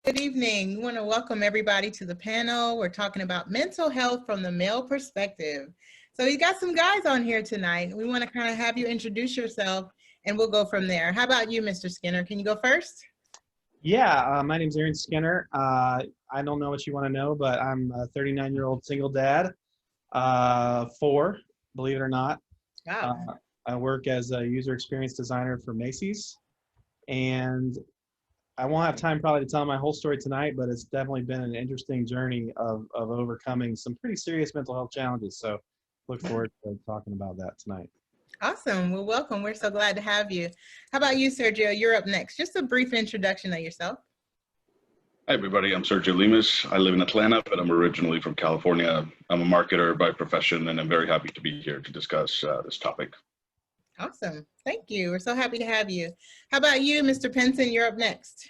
Good evening. We want to welcome everybody to the panel. We're talking about mental health from the male perspective. So we got some guys on here tonight. We want to kind of have you introduce yourself and we'll go from there. How about you, Mr. Skinner? Can you go first? Yeah, my name's Aaron Skinner. I don't know what you want to know, but I'm a 39-year-old single dad, 4, believe it or not. Wow. I work as a user experience designer for Macy's, and I won't have time probably to tell my whole story tonight, but it's definitely been an interesting journey of overcoming some pretty serious mental health challenges. So look forward to talking about that tonight. Awesome. Well, welcome. We're so glad to have you. How about you, Sergio? You're up next. Just a brief introduction of yourself. Hi, everybody. I'm Sergio Lemus. I live in Atlanta, but I'm originally from California. I'm a marketer by profession, and I'm very happy to be here to discuss this topic. Awesome. Thank you. We're so happy to have you. How about you, Mr. Penson? You're up next.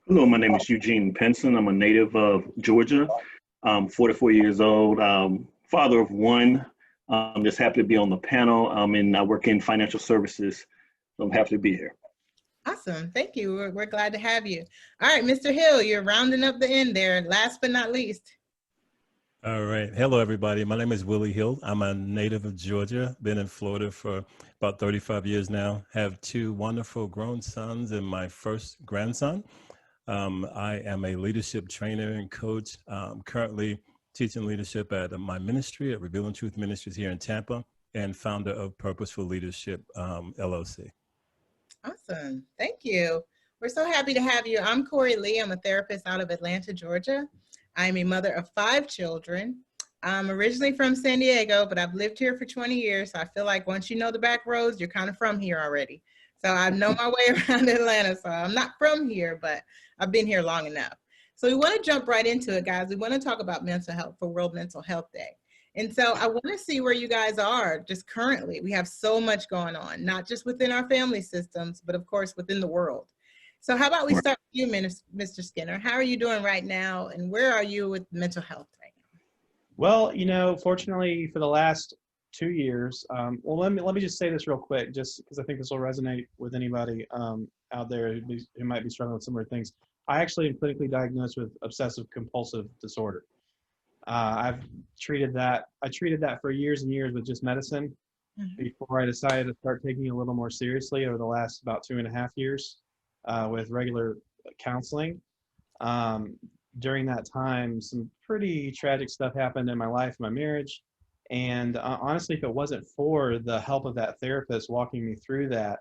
Hello, my name is Eugene Penson. I'm a native of Georgia. I'm 44 years old, father of 1. I'm just happy to be on the panel, and I work in financial services. So I'm happy to be here. Awesome. Thank you. We're glad to have you. All right, Mr. Hill, you're rounding up the end there. Last but not least. All right. Hello, everybody. My name is Willie Hill. I'm a native of Georgia. Been in Florida for about 35 years now. Have 2 wonderful grown sons and my first grandson. I am a leadership trainer and coach. Currently teaching leadership at my ministry at Revealing Truth Ministries here in Tampa, and founder of Purposeful Leadership, LLC. Awesome. Thank you. We're so happy to have you. I'm Corey Lee. I'm a therapist out of Atlanta, Georgia. I'm a mother of 5 children. I'm originally from San Diego, but I've lived here for 20 years. So I feel like once you know the back roads, you're kind of from here already. So I know my way around Atlanta. So I'm not from here, but I've been here long enough. So we want to jump right into it, guys. We want to talk about mental health for World Mental Health Day. And so I want to see where you guys are just currently. We have so much going on, not just within our family systems, but of course within the world. So how about we start with you, Mr. Skinner? How are you doing right now? And where are you with mental health right now? Well, you know, fortunately for the last 2 years, well, let me just say this real quick, just because I think this will resonate with anybody out there who might be struggling with similar things. I actually am clinically diagnosed with obsessive compulsive disorder. I treated that for years and years with just medicine before I decided to start taking it a little more seriously over the last about 2.5 years with regular counseling. During that time, some pretty tragic stuff happened in my life, my marriage. And honestly, if it wasn't for the help of that therapist walking me through that,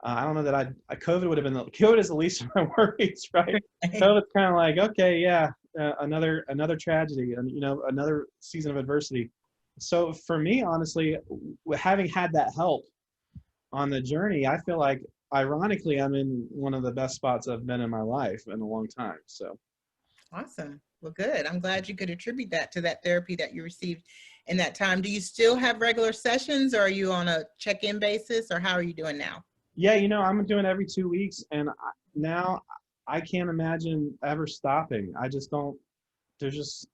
I don't know that COVID would have been, COVID is the least of my worries, right? COVID's kind of like, okay, yeah, another tragedy, and another season of adversity. So for me, honestly, having had that help on the journey, I feel like, ironically, I'm in one of the best spots I've been in my life in a long time. So awesome. Well, good. I'm glad you could attribute that to that therapy that you received in that time. Do you still have regular sessions, or are you on a check-in basis, or how are you doing now? Yeah, I'm doing every 2 weeks, and now I can't imagine ever stopping. I just don't, there's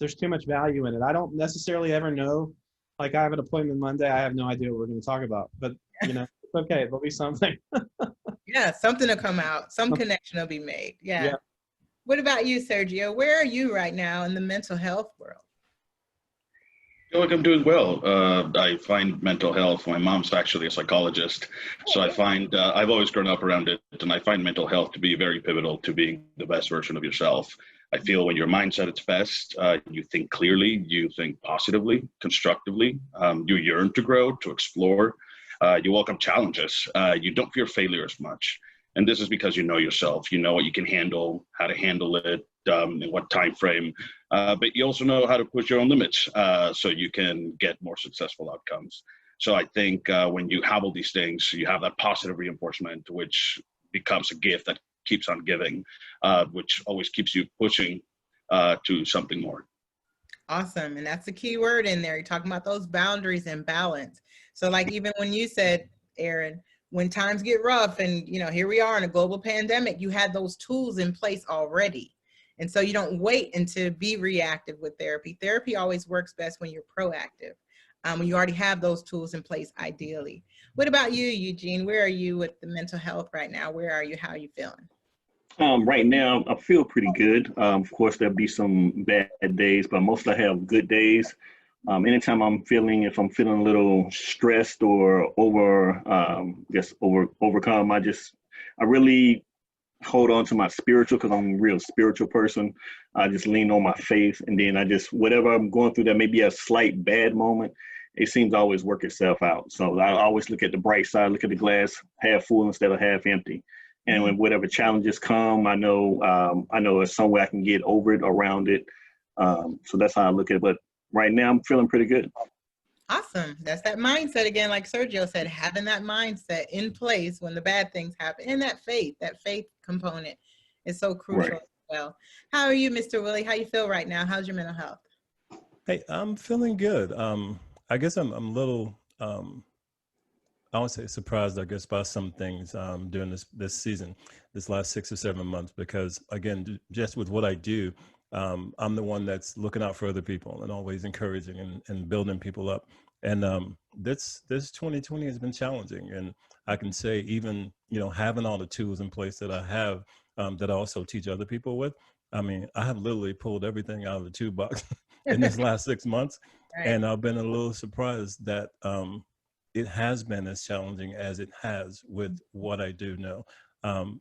too much value in it. I don't necessarily ever know, like I have an appointment Monday, I have no idea what we're going to talk about, but it's okay, there'll be something. Yeah, something will come out, some connection will be made. Yeah. What about you, Sergio? Where are you right now in the mental health world? I feel like I'm doing well. I find mental health, my mom's actually a psychologist, so I find I've always grown up around it, and I find mental health to be very pivotal to being the best version of yourself. I feel when your mind's at its best, you think clearly, you think positively, constructively, you yearn to grow, to explore, you welcome challenges, you don't fear failure as much. And this is because you know yourself, you know what you can handle, how to handle it, in what time frame, but you also know how to push your own limits so you can get more successful outcomes. So I think when you have all these things, you have that positive reinforcement, which becomes a gift that keeps on giving, which always keeps you pushing to something more. Awesome. And that's the key word in there. You're talking about those boundaries and balance. So like even when you said, Aaron, when times get rough and here we are in a global pandemic, you had those tools in place already. And so you don't wait until be reactive with therapy. Therapy always works best when you're proactive, when you already have those tools in place, ideally. What about you, Eugene? Where are you with the mental health right now? Where are you? How are you feeling? Right now, I feel pretty good. Of course, there'll be some bad days, but mostly I have good days. Anytime if I'm feeling a little stressed or overcome, I really hold on to my spiritual because I'm a real spiritual person. I just lean on my faith, and then whatever I'm going through that may be a slight bad moment, it seems to always work itself out. So I always look at the bright side, look at the glass half full instead of half empty. And when whatever challenges come, I know there's some way I can get over it, around it. So that's how I look at it. But right now, I'm feeling pretty good. Awesome. That's that mindset again, like Sergio said, having that mindset in place when the bad things happen, and that faith component is so crucial Right. as well. How are you, Mr. Willie? How you feel right now? How's your mental health? Hey, I'm feeling good. I guess I'm a little, I won't say surprised, I guess, by some things during this season, this last 6 or 7 months, because again, just with what I do, I'm the one that's looking out for other people and always encouraging and building people up. And this 2020 has been challenging, and I can say even having all the tools in place that I have, that I also teach other people with. I mean, I have literally pulled everything out of the toolbox in this last 6 months, Right. and I've been a little surprised that it has been as challenging as it has with what I do now.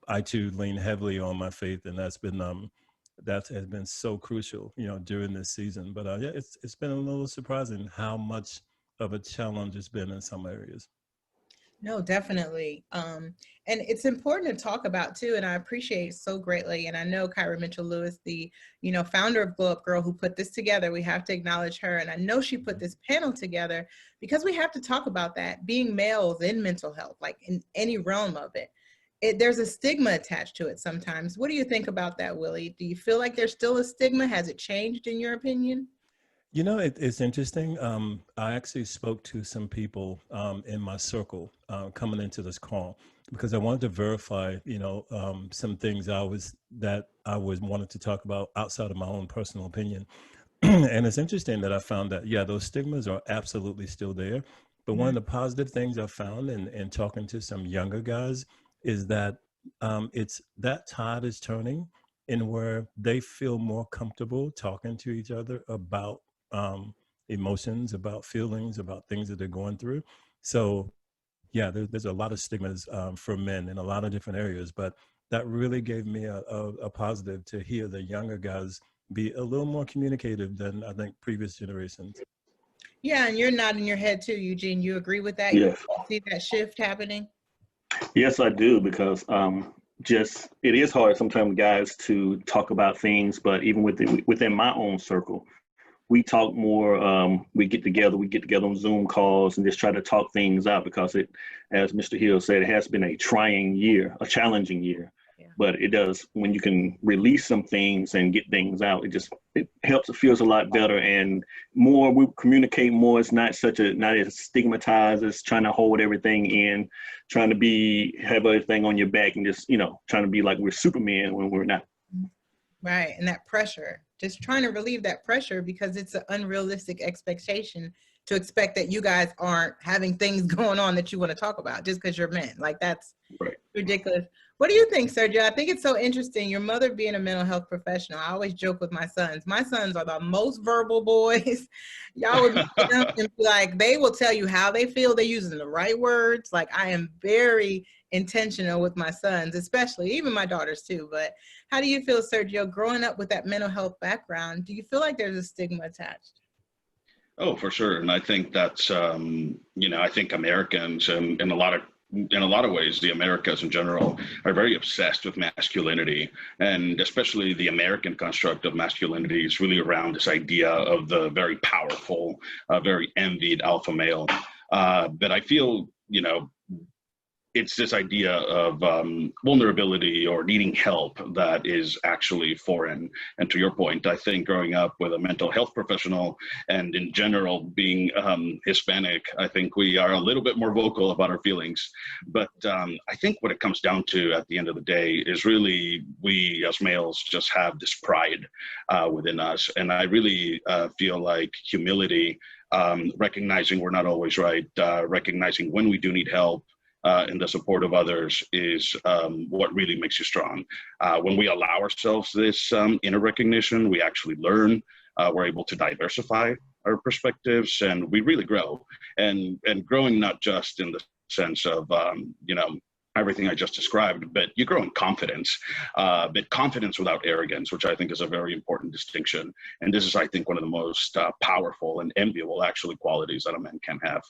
I too lean heavily on my faith, and that has been so crucial, during this season. But yeah, it's been a little surprising how much of a challenge it's been in some areas. No, definitely. And it's important to talk about too, and I appreciate so greatly. And I know Kyra Mitchell-Lewis, the founder of Glow Up Girl, who put this together. We have to acknowledge her. And I know she put this panel together because we have to talk about that, being males in mental health, like in any realm of it. There's a stigma attached to it sometimes. What do you think about that, Willie? Do you feel like there's still a stigma? Has it changed in your opinion? It's interesting. I actually spoke to some people in my circle coming into this call because I wanted to verify, some things that I was wanted to talk about outside of my own personal opinion. And it's interesting that I found that, yeah, those stigmas are absolutely still there. But one of the positive things I found in talking to some younger guys is that it's that tide is turning in where they feel more comfortable talking to each other about emotions, about feelings, about things that they're going through. So yeah, there's a lot of stigmas for men in a lot of different areas, but that really gave me a positive to hear the younger guys be a little more communicative than I think previous generations. Yeah, and you're nodding your head too, Eugene. You agree with that? Yes. You see that shift happening? Yes, I do, because it is hard sometimes, guys, to talk about things, but even within my own circle, we talk more. We get together on Zoom calls and just try to talk things out because as Mr. Hill said, it has been a trying year, a challenging year. Yeah. But it does, when you can release some things and get things out, it helps. It feels a lot better, and more we communicate more. It's not as stigmatized as trying to hold everything in, trying to have everything on your back and just trying to be like we're Superman when we're not. Right, and that pressure, just trying to relieve that pressure because it's an unrealistic expectation to expect that you guys aren't having things going on that you want to talk about just because you're men. Like that's Right. ridiculous. What do you think, Sergio? I think it's so interesting. Your mother being a mental health professional. I always joke with my sons. My sons are the most verbal boys. Y'all would meet them and be like, they will tell you how they feel. They're using the right words. Like I am very intentional with my sons, especially even my daughters too. But how do you feel, Sergio, growing up with that mental health background? Do you feel like there's a stigma attached? Oh, for sure. And I think that's, I think Americans and in a lot of ways, the Americas in general are very obsessed with masculinity, and especially the American construct of masculinity is really around this idea of the very powerful, very envied alpha male. But I feel, it's this idea of vulnerability or needing help that is actually foreign. And to your point, I think growing up with a mental health professional and in general being Hispanic, I think we are a little bit more vocal about our feelings. But I think what it comes down to at the end of the day is really we as males just have this pride within us. And I really feel like humility, recognizing we're not always right, recognizing when we do need help, and the support of others is what really makes you strong. When we allow ourselves this inner recognition, we actually learn. We're able to diversify our perspectives, and we really grow. And growing not just in the sense of everything I just described, but you grow in confidence, but confidence without arrogance, which I think is a very important distinction. And this is, I think, one of the most powerful and enviable, actually, qualities that a man can have.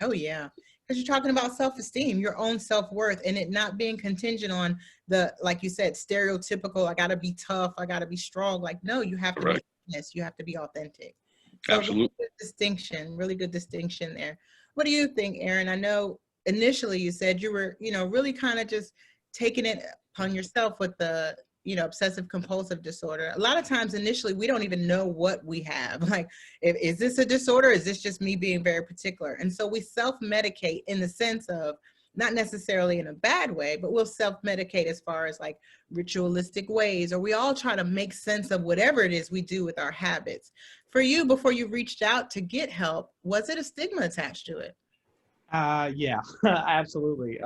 Oh, yeah. Because you're talking about self-esteem, your own self-worth, and it not being contingent on the, like you said, stereotypical, I got to be tough, I got to be strong. Like, no, you have to be honest, you have to be authentic. So Absolutely. Really good distinction there. What do you think, Aaron? I know initially you said you were, really kind of just taking it upon yourself with the, obsessive compulsive disorder. A lot of times initially we don't even know what we have. Like, is this a disorder? Is this just me being very particular? And so we self-medicate in the sense of, not necessarily in a bad way, but we'll self-medicate as far as like ritualistic ways, or we all try to make sense of whatever it is we do with our habits. For you, before you reached out to get help, was it a stigma attached to it? Yeah, absolutely.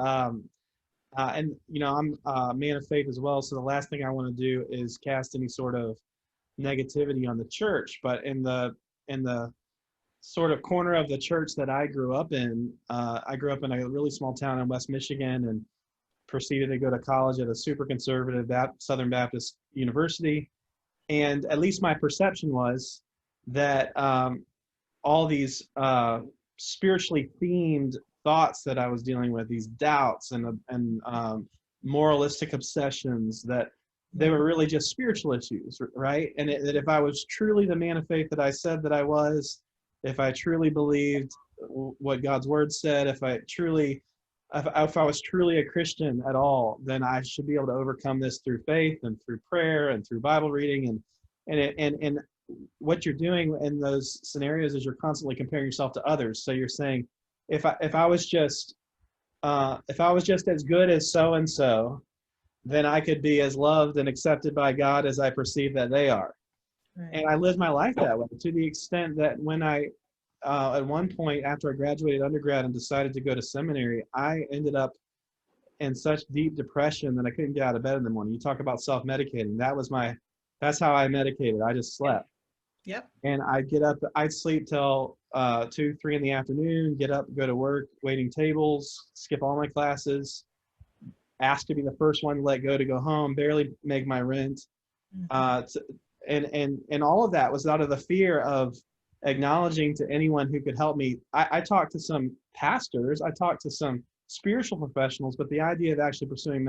And I'm a man of faith as well. So the last thing I want to do is cast any sort of negativity on the church. But in the sort of corner of the church that I grew up in a really small town in West Michigan, and proceeded to go to college at a super conservative Southern Baptist university. And at least my perception was that all these spiritually themed thoughts that I was dealing with, these doubts and moralistic obsessions, that they were really just spiritual issues, right? And that if I was truly the man of faith that I said that I was, if I truly believed what God's word said, if I was truly a Christian at all, then I should be able to overcome this through faith and through prayer and through Bible reading. And what you're doing in those scenarios is you're constantly comparing yourself to others. So you're saying, if I was just as good as so and so, then I could be as loved and accepted by God as I perceive that they are. Right. And I lived my life that way, to the extent that when I at one point after I graduated undergrad and decided to go to seminary, I ended up in such deep depression that I couldn't get out of bed in the morning. You talk about self-medicating. That's how I medicated. I just slept. Yep. And I'd sleep till 2, 3 in the afternoon, get up, go to work, waiting tables, skip all my classes, ask to be the first one to let go to go home, barely make my rent. And all of that was out of the fear of acknowledging to anyone who could help me. I talked to some pastors, I talked to some spiritual professionals, but the idea of actually pursuing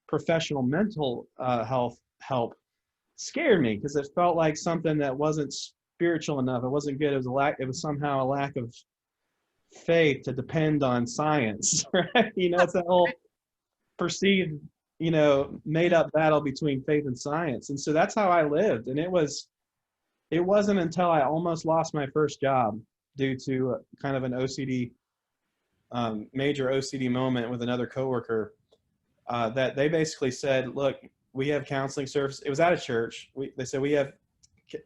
professional mental health help scared me, because it felt like something that wasn't spiritual enough. It wasn't good. It was somehow a lack of faith to depend on science, right? It's that whole perceived, made up battle between faith and science. And so that's how I lived. And it wasn't until I almost lost my first job due to kind of an OCD, major OCD moment with another coworker, that they basically said, look, we have counseling service. It was at a church. They said, we have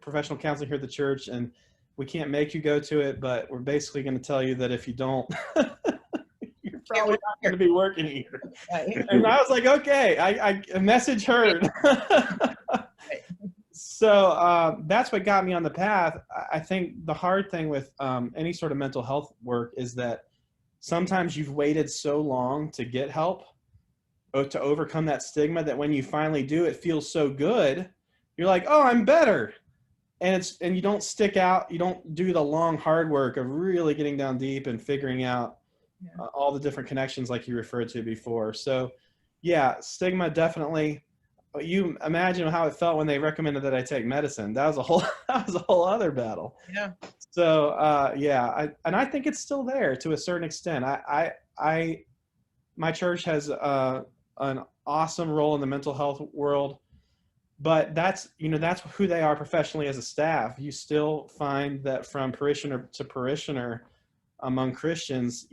professional counseling here at the church, and we can't make you go to it, but we're basically going to tell you that if you don't, you're probably not going to be working here. And I was like, okay, I message heard. So that's what got me on the path. I think the hard thing with any sort of mental health work is that sometimes you've waited so long to get help, to overcome that stigma, that when you finally do, it feels so good. You're like, oh, I'm better. And you don't stick out. You don't do the long, hard work of really getting down deep and figuring out all the different connections like you referred to before. So yeah, stigma definitely. You imagine how it felt when they recommended that I take medicine. That was a whole other battle. Yeah. So I think it's still there to a certain extent. My church has an awesome role in the mental health world, but that's who they are professionally as a staff. You still find that from parishioner to parishioner among Christians,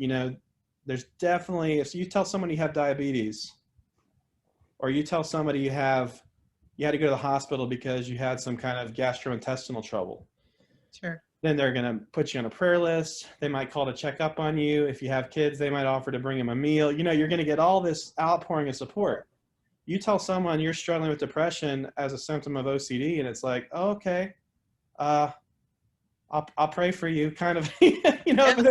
there's definitely, if you tell someone you have diabetes, or you tell somebody you had to go to the hospital because you had some kind of gastrointestinal trouble. Sure. then they're going to put you on a prayer list. They might call to check up on you. If you have kids, they might offer to bring them a meal. You know, you're going to get all this outpouring of support. You tell someone you're struggling with depression as a symptom of OCD, and it's like, oh, okay, I'll pray for you, kind of, you know, Yeah. but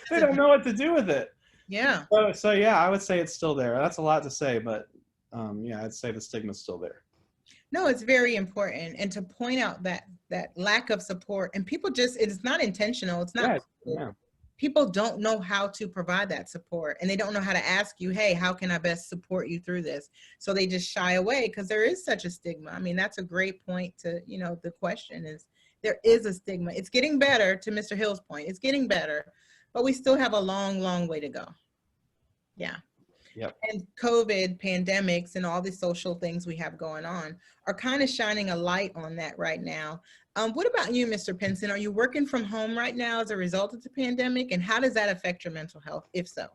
they don't know what to do with it. Yeah. So yeah, I would say it's still there. That's a lot to say, but yeah, I'd say the stigma's still there. No, it's very important. And to point out that lack of support, and people just, it's not intentional. It's not, Yeah. People don't know how to provide that support, and they don't know how to ask you, hey, how can I best support you through this? So they just shy away because there is such a stigma. I mean, that's a great point to, you know, the question is, there is a stigma. It's getting better, to Mr. Hill's point. It's getting better, but we still have a long, long way to go. Yeah. Yep. And COVID, pandemics, and all the social things we have going on are kind of shining a light on that right now. What about you, Mr. Pinson? Are you working from home right now as a result of the pandemic? And how does that affect your mental health, if so?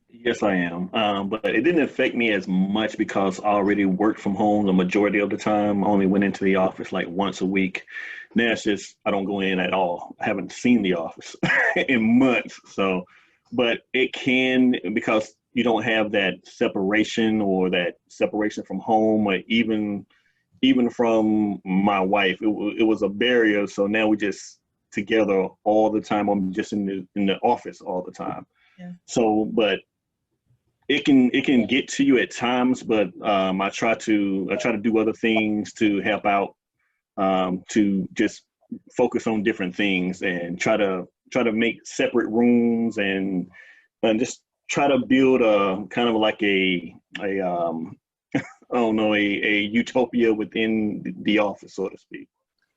Yes, I am. But it didn't affect me as much because I already worked from home the majority of the time. I only went into the office like once a week. Now it's just, I don't go in at all. I haven't seen the office in months. So, but it can, because you don't have that separation from home, or even from my wife, it was a barrier. So now we just together all the time. I'm just in the office all the time. Yeah. So, but it can get to you at times, but I try to do other things to help out, to just focus on different things and try to make separate rooms and just try to build a kind of like a I don't know, a utopia within the office, so to speak.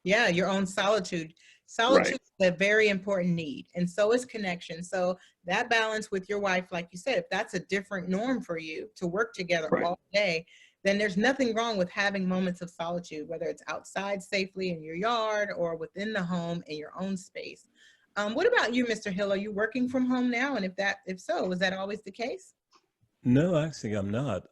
Yeah, your own solitude. Solitude Right. is a very important need, and so is connection. So that balance with your wife, like you said, if that's a different norm for you to work together Right. all day, then there's nothing wrong with having moments of solitude, whether it's outside safely in your yard or within the home in your own space. What about you, Mr. Hill? Are you working from home now? And if so, was that always the case? No, actually, I'm not.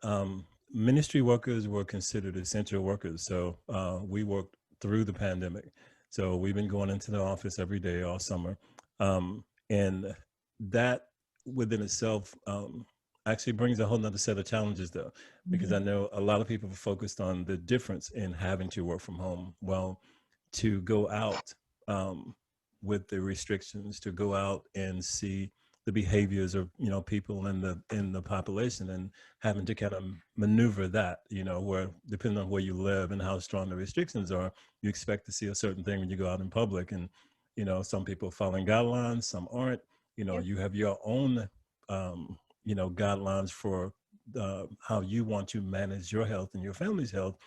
Ministry workers were considered essential workers, so we worked through the pandemic. So we've been going into the office every day all summer, and that within itself actually brings a whole nother set of challenges, though, because I know a lot of people are focused on the difference in having to work from home. Well, to go out with the restrictions, to go out and see the behaviors of people in the population, and having to kind of maneuver that, where depending on where you live and how strong the restrictions are, you expect to see a certain thing when you go out in public. And some people are following guidelines, some aren't. You have your own guidelines for how you want to manage your health and your family's health,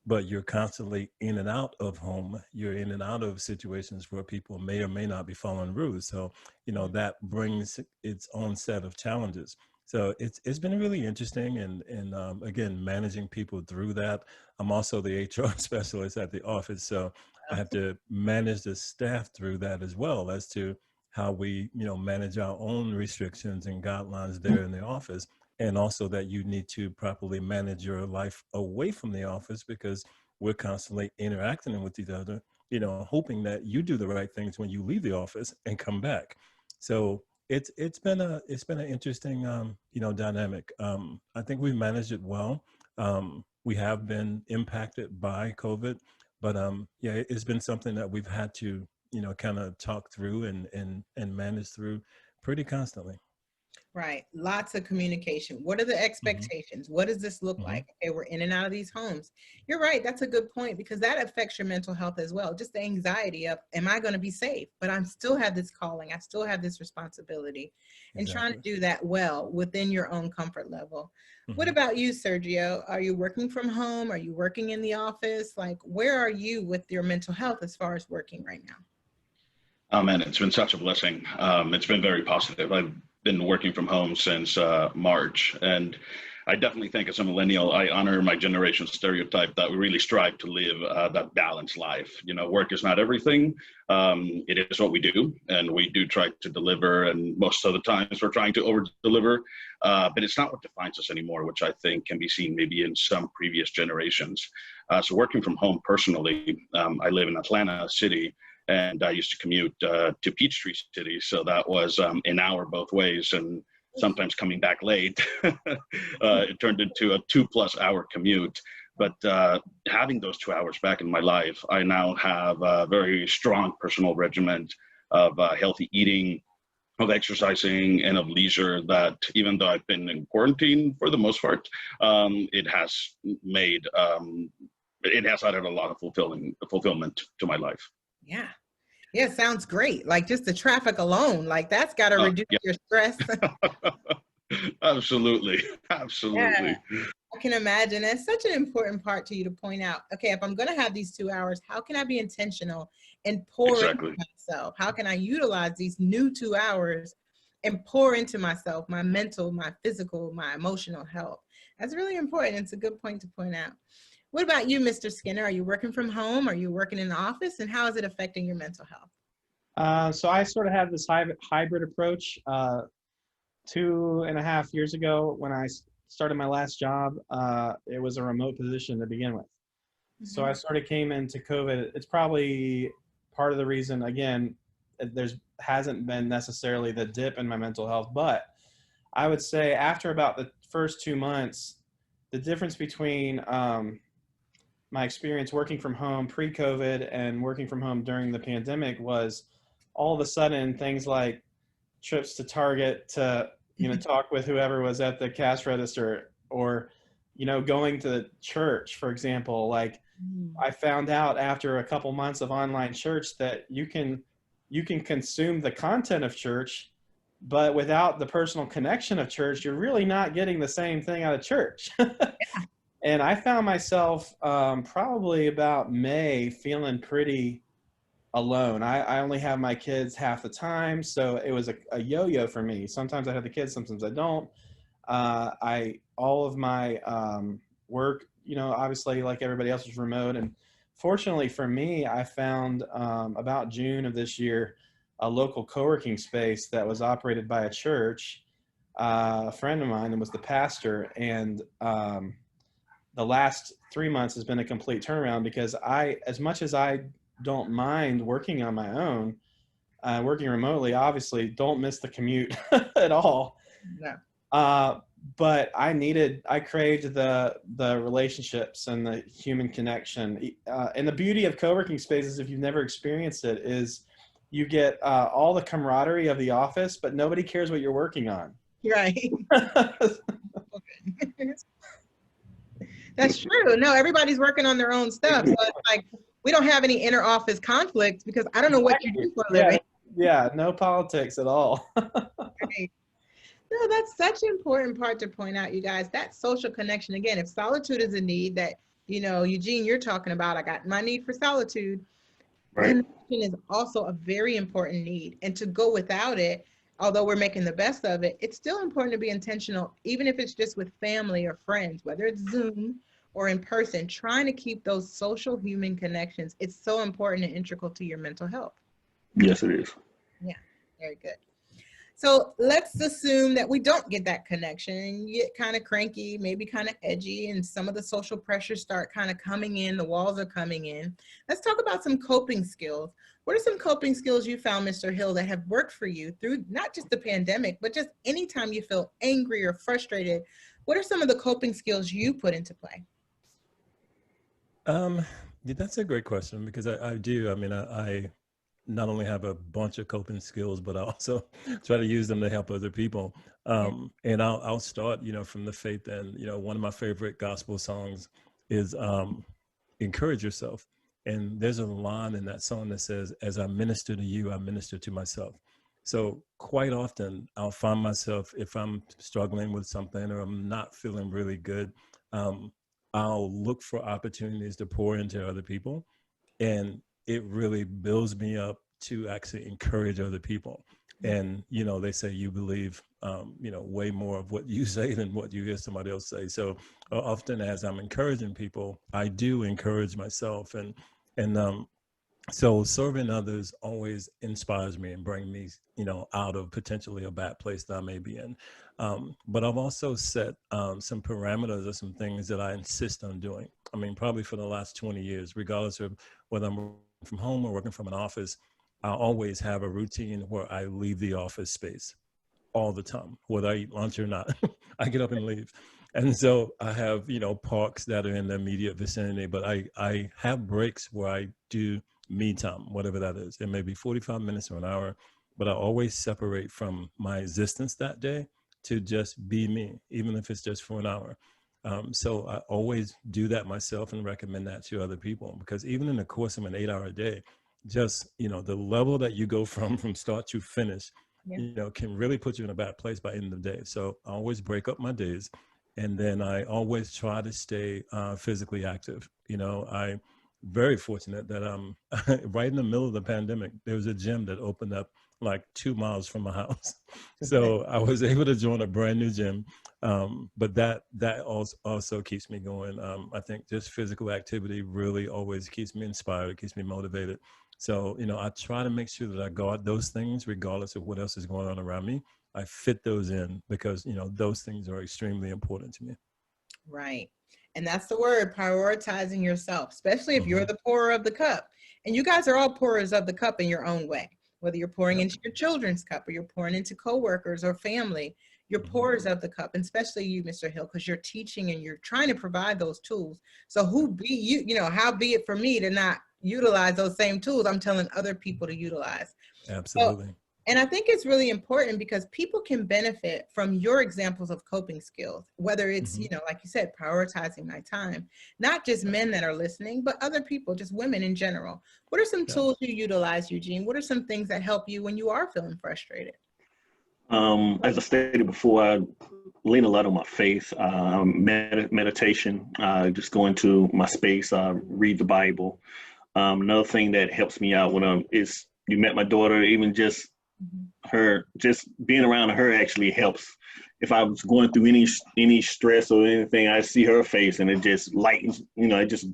but you're constantly in and out of home. You're in and out of situations where people may or may not be following rules. So, that brings its own set of challenges. So it's been really interesting, and again, managing people through that. I'm also the HR specialist at the office, so I have to manage the staff through that as well, as to how we, manage our own restrictions and guidelines there in the office. And also that you need to properly manage your life away from the office, because we're constantly interacting with each other, hoping that you do the right things when you leave the office and come back. So it's been an interesting dynamic. I think we've managed it well. We have been impacted by COVID, but yeah, it's been something that we've had to kind of talk through and manage through pretty constantly. Right. Lots of communication. What are the expectations? What does this look like? Okay, we're in and out of these homes. You're right. That's a good point, because that affects your mental health as well. Just the anxiety of, am I going to be safe? But I still have this calling. I still have this responsibility. And trying to do that well within your own comfort level. What about you, Sergio? Are you working from home? Are you working in the office? Like, where are you with your mental health as far as working right now? Oh man, it's been such a blessing. It's been very positive. I've been working from home since March, and I definitely think as a millennial, I honor my generation's stereotype that we really strive to live that balanced life. Work is not everything. It is what we do, and we do try to deliver, and most of the times we're trying to over-deliver, but it's not what defines us anymore, which I think can be seen maybe in some previous generations. So working from home personally, I live in Atlanta City, and I used to commute to Peachtree City, so that was an hour both ways, and sometimes coming back late. It turned into a 2+ hour commute. But having those 2 hours back in my life, I now have a very strong personal regimen of healthy eating, of exercising, and of leisure that, even though I've been in quarantine for the most part, it has made, it has added a lot of fulfillment to my life. Yeah. Yeah, sounds great. Like just the traffic alone, like that's got to reduce Yeah. your stress. Absolutely. Absolutely. Yeah. I can imagine. It's such an important part to you to point out. Okay, if I'm going to have these 2 hours, how can I be intentional and pour Exactly. into myself? How can I utilize these new 2 hours and pour into myself, my mental, my physical, my emotional health? That's really important. It's a good point to point out. What about you, Mr. Skinner? Are you working from home? Are you working in the office? And how is it affecting your mental health? So I sort of have this hybrid approach. 2.5 years ago, when I started my last job, it was a remote position to begin with. So I sort of came into COVID. It's probably part of the reason, again, there's hasn't been necessarily the dip in my mental health, but I would say after about the first 2 months, the difference between my experience working from home pre-COVID and working from home during the pandemic was all of a sudden things like trips to Target to, talk with whoever was at the cash register, or, going to church, for example. Like I found out after a couple months of online church that you can consume the content of church, but without the personal connection of church, you're really not getting the same thing out of church. And I found myself probably about May feeling pretty alone. I only have my kids half the time, so it was a yo-yo for me. Sometimes I have the kids, sometimes I don't. All of my work, obviously like everybody else was remote. And fortunately for me, I found about June of this year, a local co-working space that was operated by a church. A friend of mine was the pastor, and the last 3 months has been a complete turnaround, because as much as I don't mind working on my own, working remotely, obviously don't miss the commute at all. Yeah. But I craved the relationships and the human connection. And the beauty of co-working spaces, if you've never experienced it, is you get all the camaraderie of the office, but nobody cares what you're working on. Right. That's true. No, everybody's working on their own stuff. So it's like, we don't have any inter office conflicts because I don't know what you do for a living. Yeah, no politics at all. Right. No, that's such an important part to point out, you guys. That social connection. Again, if solitude is a need that, Eugene, you're talking about, I got my need for solitude. Right. Connection is also a very important need. And to go without it, although we're making the best of it, it's still important to be intentional, even if it's just with family or friends, whether it's Zoom or in person, trying to keep those social human connections. It's so important and integral to your mental health. Yes, it is. Yeah, very good. So let's assume that we don't get that connection and you get kind of cranky, maybe kind of edgy, and some of the social pressures start kind of coming in, the walls are coming in. Let's talk about some coping skills. What are some coping skills you found, Mr. Hill, that have worked for you through not just the pandemic, but just anytime you feel angry or frustrated? What are some of the coping skills you put into play? Yeah, that's a great question, because I do. I mean, I not only have a bunch of coping skills, but I also try to use them to help other people. And I'll start, from the faith end. One of my favorite gospel songs is Encourage Yourself. And there's a line in that song that says, as I minister to you, I minister to myself. So quite often I'll find myself, if I'm struggling with something or I'm not feeling really good, I'll look for opportunities to pour into other people. And it really builds me up to actually encourage other people. And, they say you believe, way more of what you say than what you hear somebody else say. So often as I'm encouraging people, I do encourage myself. And so serving others always inspires me and bring me, out of potentially a bad place that I may be in. But I've also set some parameters or some things that I insist on doing. I mean, probably for the last 20 years, regardless of whether I'm from home or working from an office, I always have a routine where I leave the office space all the time, whether I eat lunch or not. I get up and leave. And so I have, parks that are in the immediate vicinity, but I have breaks where I do me time, whatever that is. It may be 45 minutes or an hour, but I always separate from my existence that day to just be me, even if it's just for an hour. So I always do that myself and recommend that to other people, because even in the course of an 8-hour day, just, the level that you go from start to finish, can really put you in a bad place by the end of the day. So I always break up my days. And then I always try to stay physically active. I'm very fortunate that right in the middle of the pandemic, there was a gym that opened up like 2 miles from my house. So I was able to join a brand new gym. But that also keeps me going. I think just physical activity really always keeps me inspired, keeps me motivated. So, I try to make sure that I guard those things regardless of what else is going on around me. I fit those in because, those things are extremely important to me. Right. And that's the word, prioritizing yourself, especially if you're the pourer of the cup. And you guys are all pourers of the cup in your own way, whether you're pouring into your children's cup or you're pouring into coworkers or family, you're pourers of the cup, and especially you, Mr. Hill, because you're teaching and you're trying to provide those tools. So who be you, how be it for me to not utilize those same tools I'm telling other people to utilize. Absolutely. So, and I think it's really important because people can benefit from your examples of coping skills, whether it's, like you said, prioritizing my time, not just men that are listening, but other people, just women in general. What are some tools you utilize, Eugene? What are some things that help you when you are feeling frustrated? As I stated before, I lean a lot on my faith, meditation, just go into my space, read the Bible. Another thing that helps me out when is you met my daughter, even just her, just being around her actually helps. If I was going through any stress or anything, I see her face and it just lightens, it just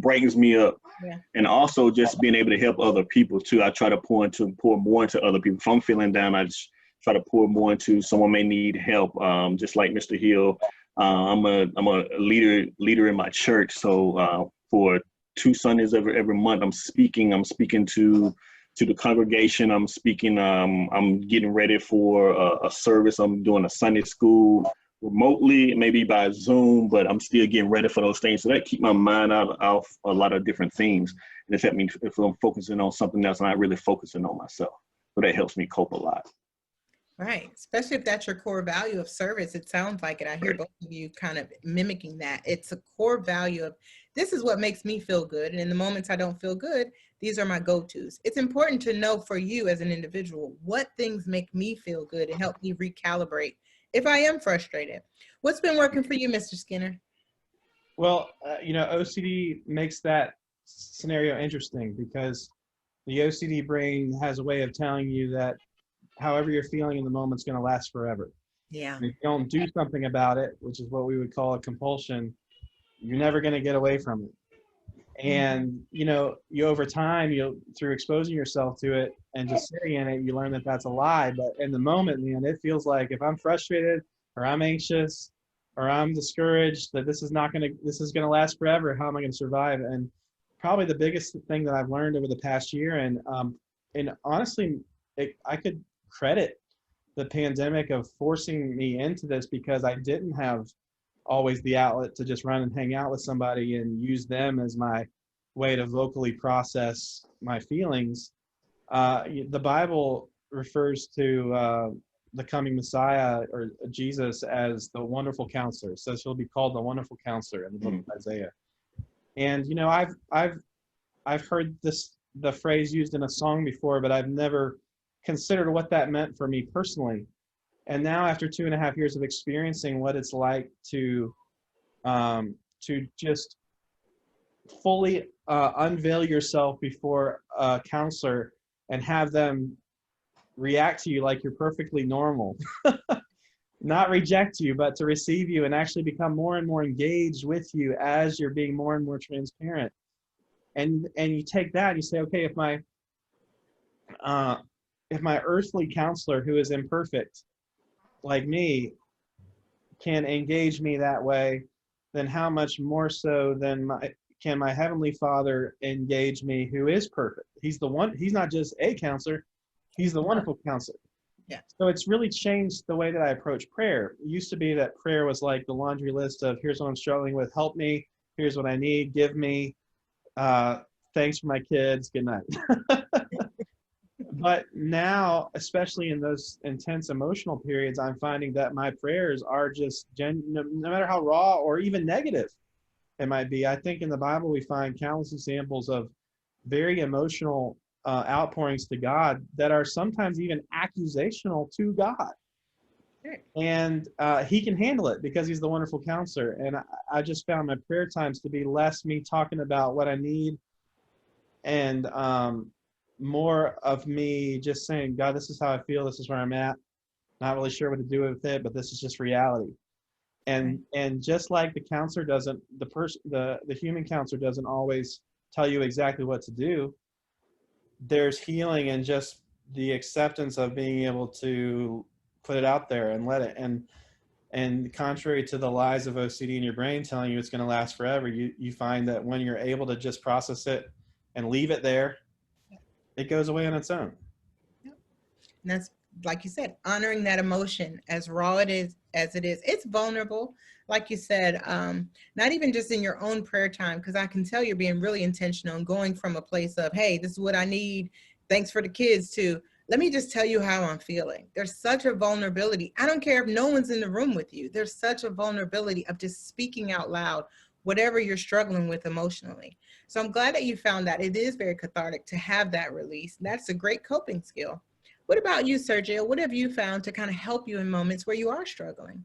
brightens me up. Yeah. And also just being able to help other people too. I try to pour more into other people. If I'm feeling down, I just try to pour more into someone may need help. Just like Mr. Hill, I'm a leader in my church. So for 2 Sundays every month, I'm speaking to the congregation. I'm speaking. I'm getting ready for a service. I'm doing a Sunday school remotely, maybe by Zoom, but I'm still getting ready for those things. So that keep my mind out of a lot of different things. And it's helped me if I'm focusing on something else, I'm not really focusing on myself. So that helps me cope a lot. Right. Especially if that's your core value of service. It sounds like it. I hear both of you kind of mimicking that. It's a core value of this is what makes me feel good. And in the moments I don't feel good, these are my go-tos. It's important to know for you as an individual, what things make me feel good and help me recalibrate if I am frustrated. What's been working for you, Mr. Skinner? Well, OCD makes that scenario interesting because the OCD brain has a way of telling you that however you're feeling in the moment is going to last forever. Yeah. And if you don't do something about it, which is what we would call a compulsion, you're never going to get away from it. And, you over time, through exposing yourself to it and just sitting in it, you learn that that's a lie. But in the moment, man, it feels like if I'm frustrated or I'm anxious or I'm discouraged that this is going to last forever, how am I going to survive? And probably the biggest thing that I've learned over the past year, and honestly, I could credit the pandemic of forcing me into this because I didn't have always the outlet to just run and hang out with somebody and use them as my way to vocally process my feelings. The Bible refers to the coming Messiah or Jesus as the wonderful counselor. So he'll be called the wonderful counselor in the book of Isaiah. And I've heard the phrase used in a song before, but I've never considered what that meant for me personally. And now after 2.5 years of experiencing what it's like to just fully unveil yourself before a counselor and have them react to you like you're perfectly normal, not reject you, but to receive you and actually become more and more engaged with you as you're being more and more transparent. And you take that and you say, okay, if my earthly counselor who is imperfect like me can engage me that way, then how much more so than can my Heavenly Father engage me, who is perfect? He's the one, he's not just a counselor, he's the wonderful counselor. Yeah. So it's really changed the way that I approach prayer. It used to be that prayer was like the laundry list of here's what I'm struggling with, help me, here's what I need, give me, thanks for my kids, good night. But now, especially in those intense emotional periods, I'm finding that my prayers are just, no matter how raw or even negative it might be. I think in the Bible we find countless examples of very emotional outpourings to God that are sometimes even accusational to God. And he can handle it because he's the wonderful counselor. And I just found my prayer times to be less me talking about what I need and more of me just saying, God, this is how I feel. This is where I'm at. Not really sure what to do with it, but this is just reality. And just like the counselor doesn't, the human counselor doesn't always tell you exactly what to do. There's healing in just the acceptance of being able to put it out there and let it. And contrary to the lies of OCD in your brain telling you it's going to last forever, you find that when you're able to just process it and leave it there, it goes away on its own. And that's, like you said, honoring that emotion as raw it is as it is. It's vulnerable, like you said, not even just in your own prayer time, because I can tell you're being really intentional and going from a place of, hey, this is what I need, thanks for the kids, to let me just tell you how I'm feeling. There's such a vulnerability. I don't care if no one's in the room with you. There's such a vulnerability of just speaking out loud whatever you're struggling with emotionally. So I'm glad that you found that. It is very cathartic to have that release. That's a great coping skill. What about you, Sergio? What have you found to kind of help you in moments where you are struggling?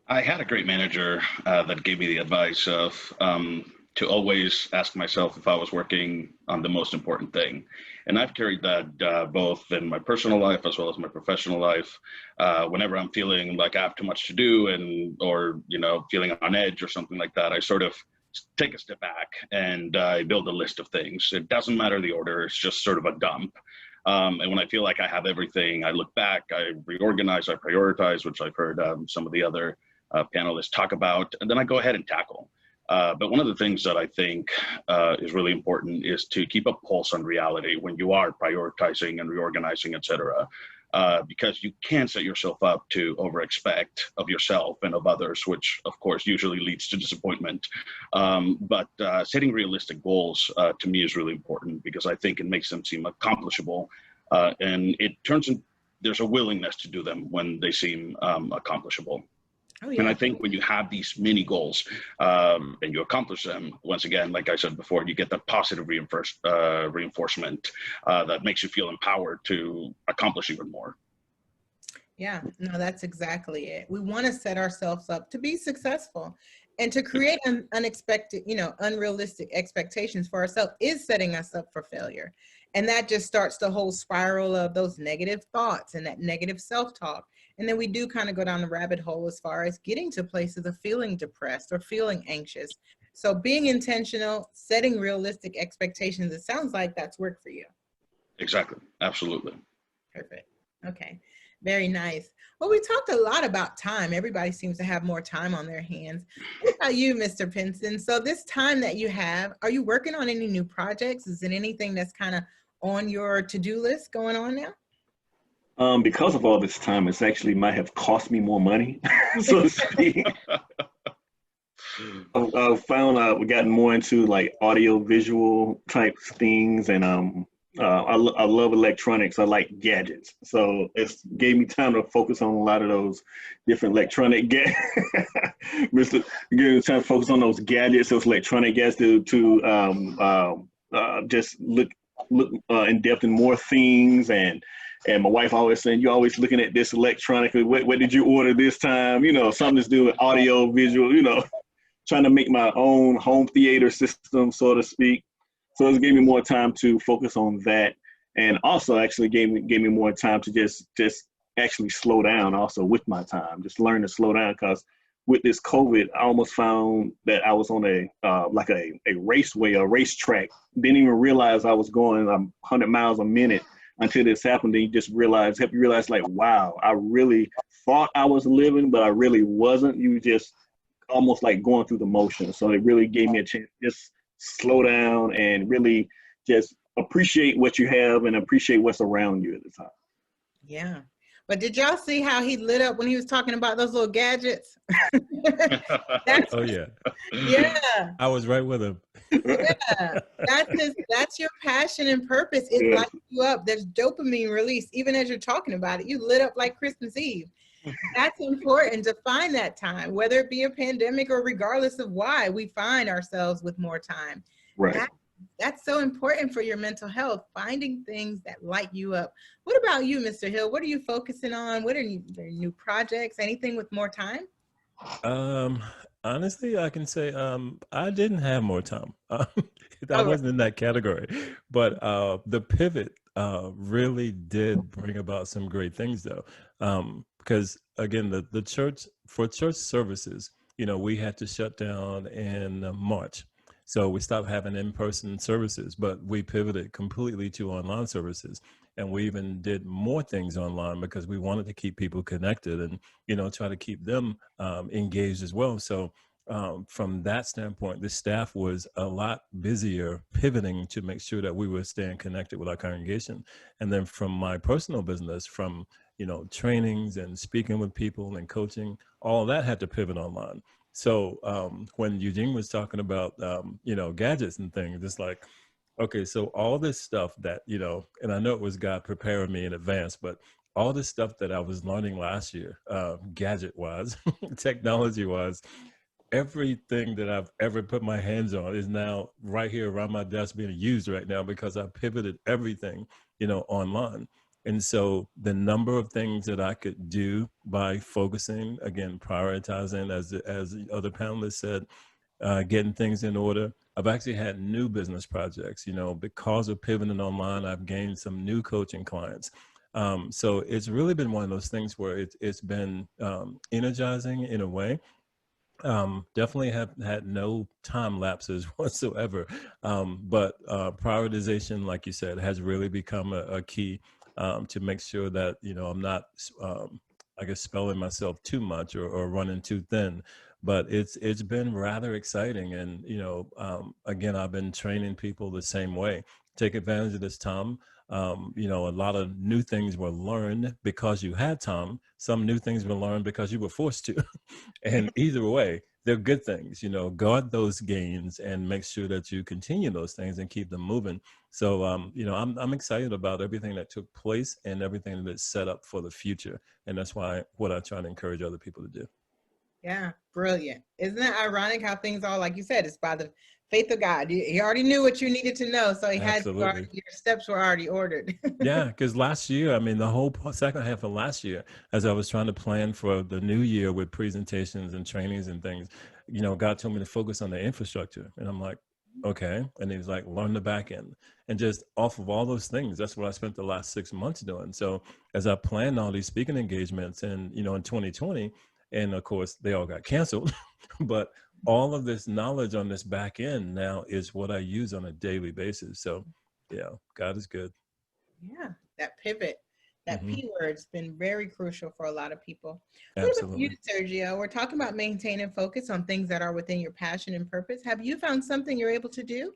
I had a great manager that gave me the advice of to always ask myself if I was working on the most important thing. And I've carried that both in my personal life as well as my professional life. Whenever I'm feeling like I have too much to do or feeling on edge or something like that, I sort of take a step back and I build a list of things. It doesn't matter the order, it's just sort of a dump. And when I feel like I have everything, I look back, I reorganize, I prioritize, which I've heard some of the other panelists talk about, and then I go ahead and tackle. But one of the things that I think is really important is to keep a pulse on reality when you are prioritizing and reorganizing, et cetera, because you can set yourself up to over-expect of yourself and of others, which of course usually leads to disappointment. But setting realistic goals to me is really important because I think it makes them seem accomplishable, and there's a willingness to do them when they seem accomplishable. Oh, yeah. And I think when you have these mini goals and you accomplish them, once again, like I said before, you get that positive reinforcement that makes you feel empowered to accomplish even more. Yeah, no, that's exactly it. We want to set ourselves up to be successful, and to create unexpected, unrealistic expectations for ourselves is setting us up for failure. And that just starts the whole spiral of those negative thoughts and that negative self-talk. And then we do kind of go down the rabbit hole as far as getting to places of feeling depressed or feeling anxious. So being intentional, setting realistic expectations, it sounds like that's worked for you. Exactly. Absolutely. Perfect. Okay. Very nice. Well, we talked a lot about time. Everybody seems to have more time on their hands. What about you, Mr. Pinson? So this time that you have, are you working on any new projects? Is it anything that's kind of on your to-do list going on now? Because of all this time, it's actually might have cost me more money, so to speak. I've found we've gotten more into like audio visual type things, and I love electronics. I like gadgets, so it's gave me time to focus on a lot of those different electronic gadgets. Gave me time to focus on those gadgets, those electronic gadgets to just look in depth in more things. And my wife always saying, "You're always looking at this electronically. What did you order this time? Something to do with audio, visual. Trying to make my own home theater system, so to speak." So it gave me more time to focus on that, and also actually gave me more time to just actually slow down. Also with my time, just learn to slow down, because with this COVID, I almost found that I was on a raceway, a racetrack. Didn't even realize I was going 100 miles a minute until this happened. Then you just realize like, wow, I really thought I was living, but I really wasn't. You just almost like going through the motions. So it really gave me a chance to just slow down and really just appreciate what you have and appreciate what's around you at the time. Yeah. But did y'all see how he lit up when he was talking about those little gadgets? That's, Oh yeah, yeah. I was right with him. Yeah, that's your passion and purpose. It Yeah. lights you up. There's dopamine release. Even as you're talking about it, you lit up like Christmas Eve. That's important to find that time, whether it be a pandemic or regardless of why we find ourselves with more time. Right. That's so important for your mental health, finding things that light you up. What about you, Mr. Hill? What are you focusing on? What are your new projects? Anything with more time? Um, Honestly, I can say I didn't have more time. I Oh, wasn't in that category, but the pivot really did bring about some great things, though. Because again, the church for church services, we had to shut down in March. So we stopped having in-person services, but we pivoted completely to online services. And we even did more things online because we wanted to keep people connected and, try to keep them engaged as well. So from that standpoint, the staff was a lot busier pivoting to make sure that we were staying connected with our congregation. And then from my personal business, from, trainings and speaking with people and coaching, all that had to pivot online. So when Eugene was talking about, gadgets and things, it's like, okay, so all this stuff that, and I know it was God preparing me in advance, but all this stuff that I was learning last year, gadget wise, technology wise, everything that I've ever put my hands on is now right here around my desk being used right now because I pivoted everything, online. And so the number of things that I could do by focusing, again, prioritizing, as the other panelists said, getting things in order. I've actually had new business projects, because of pivoting online, I've gained some new coaching clients. So it's really been one of those things where it's been energizing in a way. Definitely have had no time lapses whatsoever. But prioritization, like you said, has really become a key to make sure that, I'm not, I guess, spelling myself too much or running too thin. But it's been rather exciting. And, again, I've been training people the same way. Take advantage of this time. A lot of new things were learned because you had time. Some new things were learned because you were forced to. And either way, they're good things, guard those gains and make sure that you continue those things and keep them moving. So, I'm excited about everything that took place and everything that's set up for the future. And that's what I try to encourage other people to do. yeah, brilliant. Isn't it ironic how things are, like you said, it's by the faith of God. He already knew what you needed to know, so he had you already, Absolutely. your steps were already ordered. Yeah, because last year, I mean, the whole second half of last year, as I was trying to plan for the new year with presentations and trainings and things, God told me to focus on the infrastructure. And I'm like, okay. And he was like, learn the back end. And just off of all those things, that's what I spent the last 6 months doing. So as I planned all these speaking engagements and, in 2020, and of course, they all got canceled, but all of this knowledge on this back end now is what I use on a daily basis. So yeah, God is good. Yeah, that pivot, that Hmm. P word's been very crucial for a lot of people. What about you, Absolutely. Sergio? We're talking about maintaining focus on things that are within your passion and purpose. Have you found something you're able to do?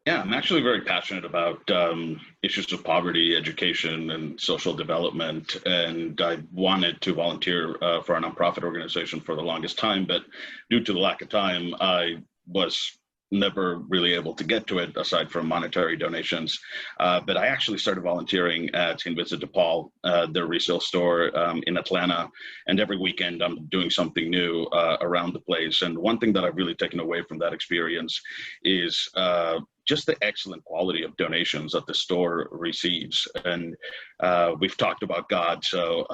Yeah, I'm actually very passionate about issues of poverty, education, and social development. And I wanted to volunteer for a nonprofit organization for the longest time, but due to the lack of time, I was never really able to get to it aside from monetary donations. But I actually started volunteering at St. Vincent de Paul, their resale store in Atlanta. And every weekend I'm doing something new around the place. And one thing that I've really taken away from that experience is just the excellent quality of donations that the store receives. And we've talked about God, so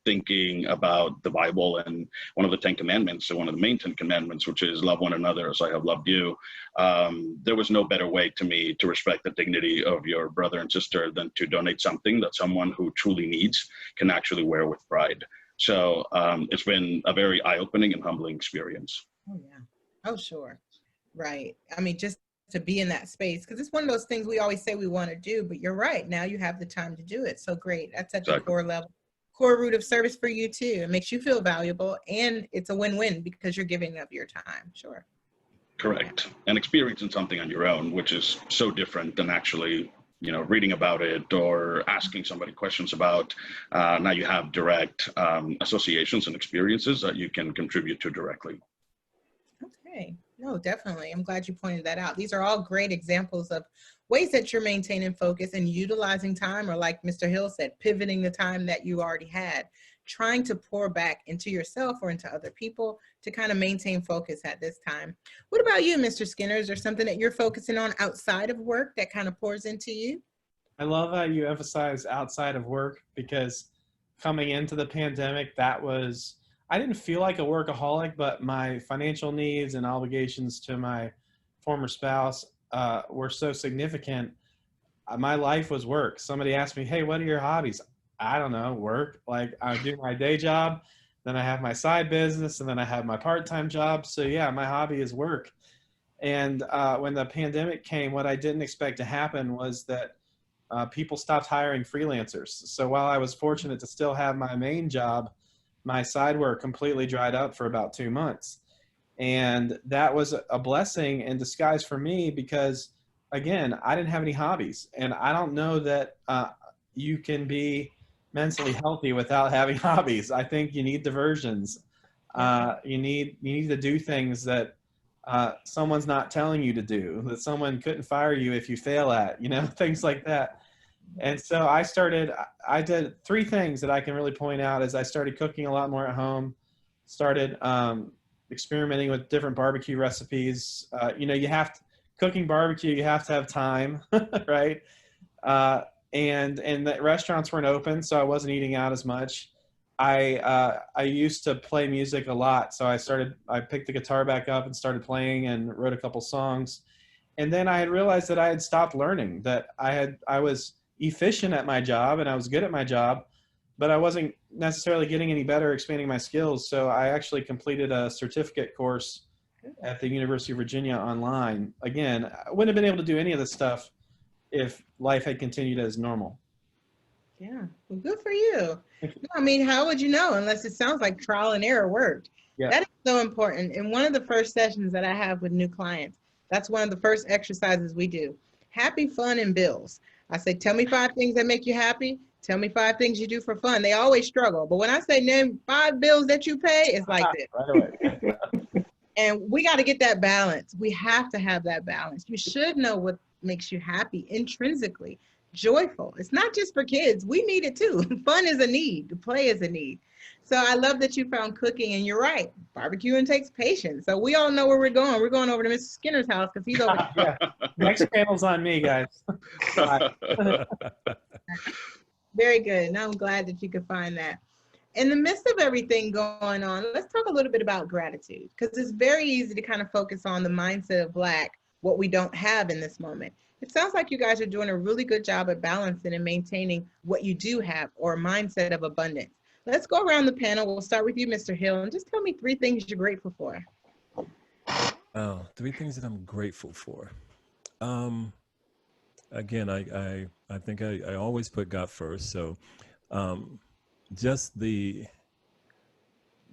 thinking about the Bible and one of the 10 commandments, so one of the main 10 commandments, which is love one another as I have loved you. There was no better way to me to respect the dignity of your brother and sister than to donate something that someone who truly needs can actually wear with pride. So it's been a very eye-opening and humbling experience. Oh, yeah. Oh, sure. Right. I mean, just to be in that space, because it's one of those things we always say we want to do, but you're right. Now you have the time to do it. So great. That's at the Exactly. core root of service for you too. It makes you feel valuable, and it's a win-win because you're giving up your time. Sure. Correct. And experiencing something on your own, which is so different than actually, reading about it or asking somebody questions about. Now you have direct associations and experiences that you can contribute to directly. Okay. No, definitely. I'm glad you pointed that out. These are all great examples of ways that you're maintaining focus and utilizing time, or like Mr. Hill said, pivoting the time that you already had, trying to pour back into yourself or into other people to kind of maintain focus at this time. What about you, Mr. Skinner? Is there something that you're focusing on outside of work that kind of pours into you? I love how you emphasize outside of work, because coming into the pandemic, I didn't feel like a workaholic, but my financial needs and obligations to my former spouse were so significant. My life was work. Somebody asked me, hey, what are your hobbies? I don't know, work. Like, I do my day job, then I have my side business, and then I have my part-time job. So yeah, my hobby is work. And when the pandemic came, what I didn't expect to happen was that people stopped hiring freelancers. So while I was fortunate to still have my main job, my side work completely dried up for about 2 months. And that was a blessing in disguise for me, because again, I didn't have any hobbies. And I don't know that you can be mentally healthy without having hobbies. I think you need diversions. You need to do things that someone's not telling you to do, that someone couldn't fire you if you fail at, things like that. And so I did 3 things that I can really point out. As I started cooking a lot more at home, started experimenting with different barbecue recipes. Cooking barbecue, you have to have time, right? And the restaurants weren't open, so I wasn't eating out as much. I used to play music a lot, so I picked the guitar back up and started playing and wrote a couple songs. And then I had realized that I had stopped learning, that I was efficient at my job and I was good at my job, but I wasn't necessarily getting any better, expanding my skills. So I actually completed a certificate course at the University of Virginia online. Again, I wouldn't have been able to do any of this stuff if life had continued as normal. Yeah, well, good for you. I mean, how would you know unless it sounds like trial and error worked? Yeah. That is so important. In one of the first sessions that I have with new clients, that's one of the first exercises we do. Happy, fun, and bills. I say, tell me 5 things that make you happy. Tell me 5 things you do for fun. They always struggle. But when I say name 5 bills that you pay, it's like this. Right away. And we got to get that balance. We have to have that balance. You should know what makes you happy intrinsically, joyful. It's not just for kids. We need it too. Fun is a need. Play is a need. So I love that you found cooking, and you're right. Barbecuing takes patience. So we all know where we're going. We're going over to Mr. Skinner's house because he's over Yeah. Next panel's on me, guys. Very good. And I'm glad that you could find that. In the midst of everything going on, let's talk a little bit about gratitude, because it's very easy to kind of focus on the mindset of Black, what we don't have in this moment. It sounds like you guys are doing a really good job at balancing and maintaining what you do have, or a mindset of abundance. Let's go around the panel. We'll start with you, Mr. Hill, and just tell me 3 things you're grateful for. Oh, 3 things that I'm grateful for. Again, I think I always put God first. So just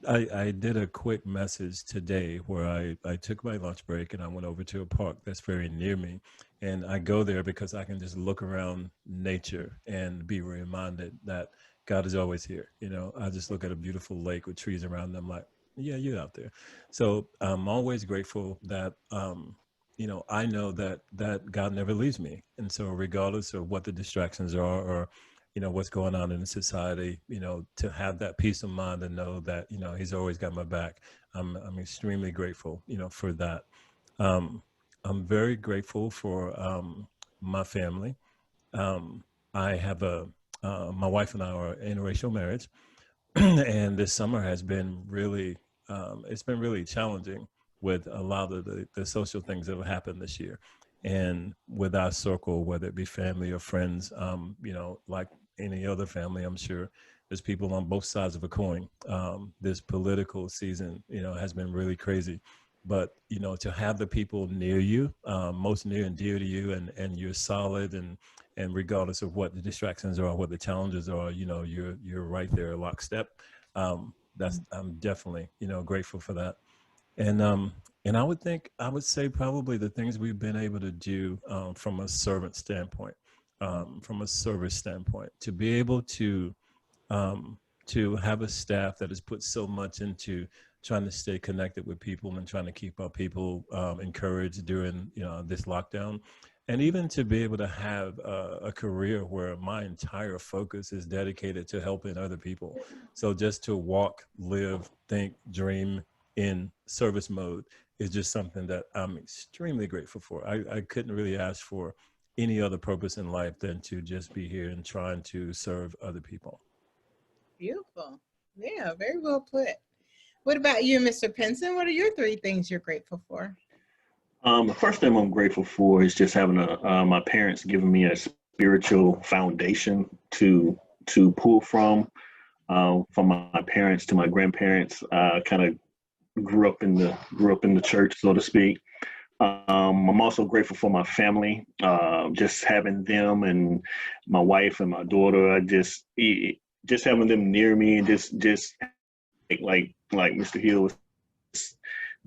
I did a quick message today where I took my lunch break and I went over to a park that's very near me. And I go there because I can just look around nature and be reminded that God is always here. I just look at a beautiful lake with trees around them, like, yeah, you're out there. So I'm always grateful that, I know that God never leaves me. And so regardless of what the distractions are, or, what's going on in the society, to have that peace of mind and know that, he's always got my back. I'm extremely grateful, for that. I'm very grateful for my family. I have my wife and I are in interracial marriage, and this summer has been really, it's been really challenging with a lot of the social things that have happened this year. And with our circle, whether it be family or friends, like any other family, I'm sure there's people on both sides of a coin. This political season, has been really crazy. but to have the people near you, most near and dear to you, and you're solid, and regardless of what the distractions are, what the challenges are, you're right there lockstep. I'm definitely grateful for that. And I would say probably the things we've been able to do, from a servant standpoint, from a service standpoint, to be able to have a staff that has put so much into trying to stay connected with people and trying to keep our people encouraged during this lockdown, and even to be able to have a career where my entire focus is dedicated to helping other people. So just to walk, live, think, dream in service mode is just something that I'm extremely grateful for. I couldn't really ask for any other purpose in life than to just be here and trying to serve other people. Beautiful. Yeah, very well put. What about you, Mr. Pinson? What are your 3 things you're grateful for? The first thing I'm grateful for is just having my parents giving me a spiritual foundation to pull from my parents to my grandparents. Kind of grew up in the church, so to speak. I'm also grateful for my family, just having them and my wife and my daughter. I just having them near me, and just like Mr. Hill was,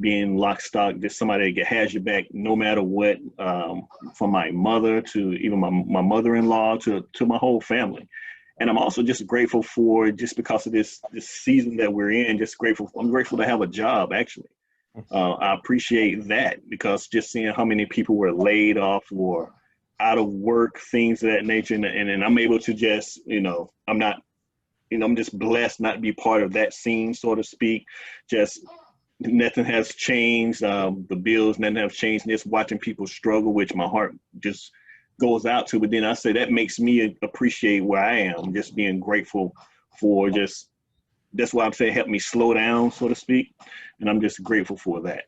being lock stock, just somebody that has your back no matter what, from my mother to even my mother-in-law to my whole family. And I'm also just grateful for, just because of this season that we're in, I'm grateful to have a job, actually. I appreciate that, because just seeing how many people were laid off or out of work, things of that nature, and I'm able to just, I'm just blessed not to be part of that scene, so to speak. Just nothing has changed. The bills, nothing have changed. And just watching people struggle, which my heart just goes out to. But then I say that makes me appreciate where I am, just being grateful for that's why I'm saying help me slow down, so to speak. And I'm just grateful for that.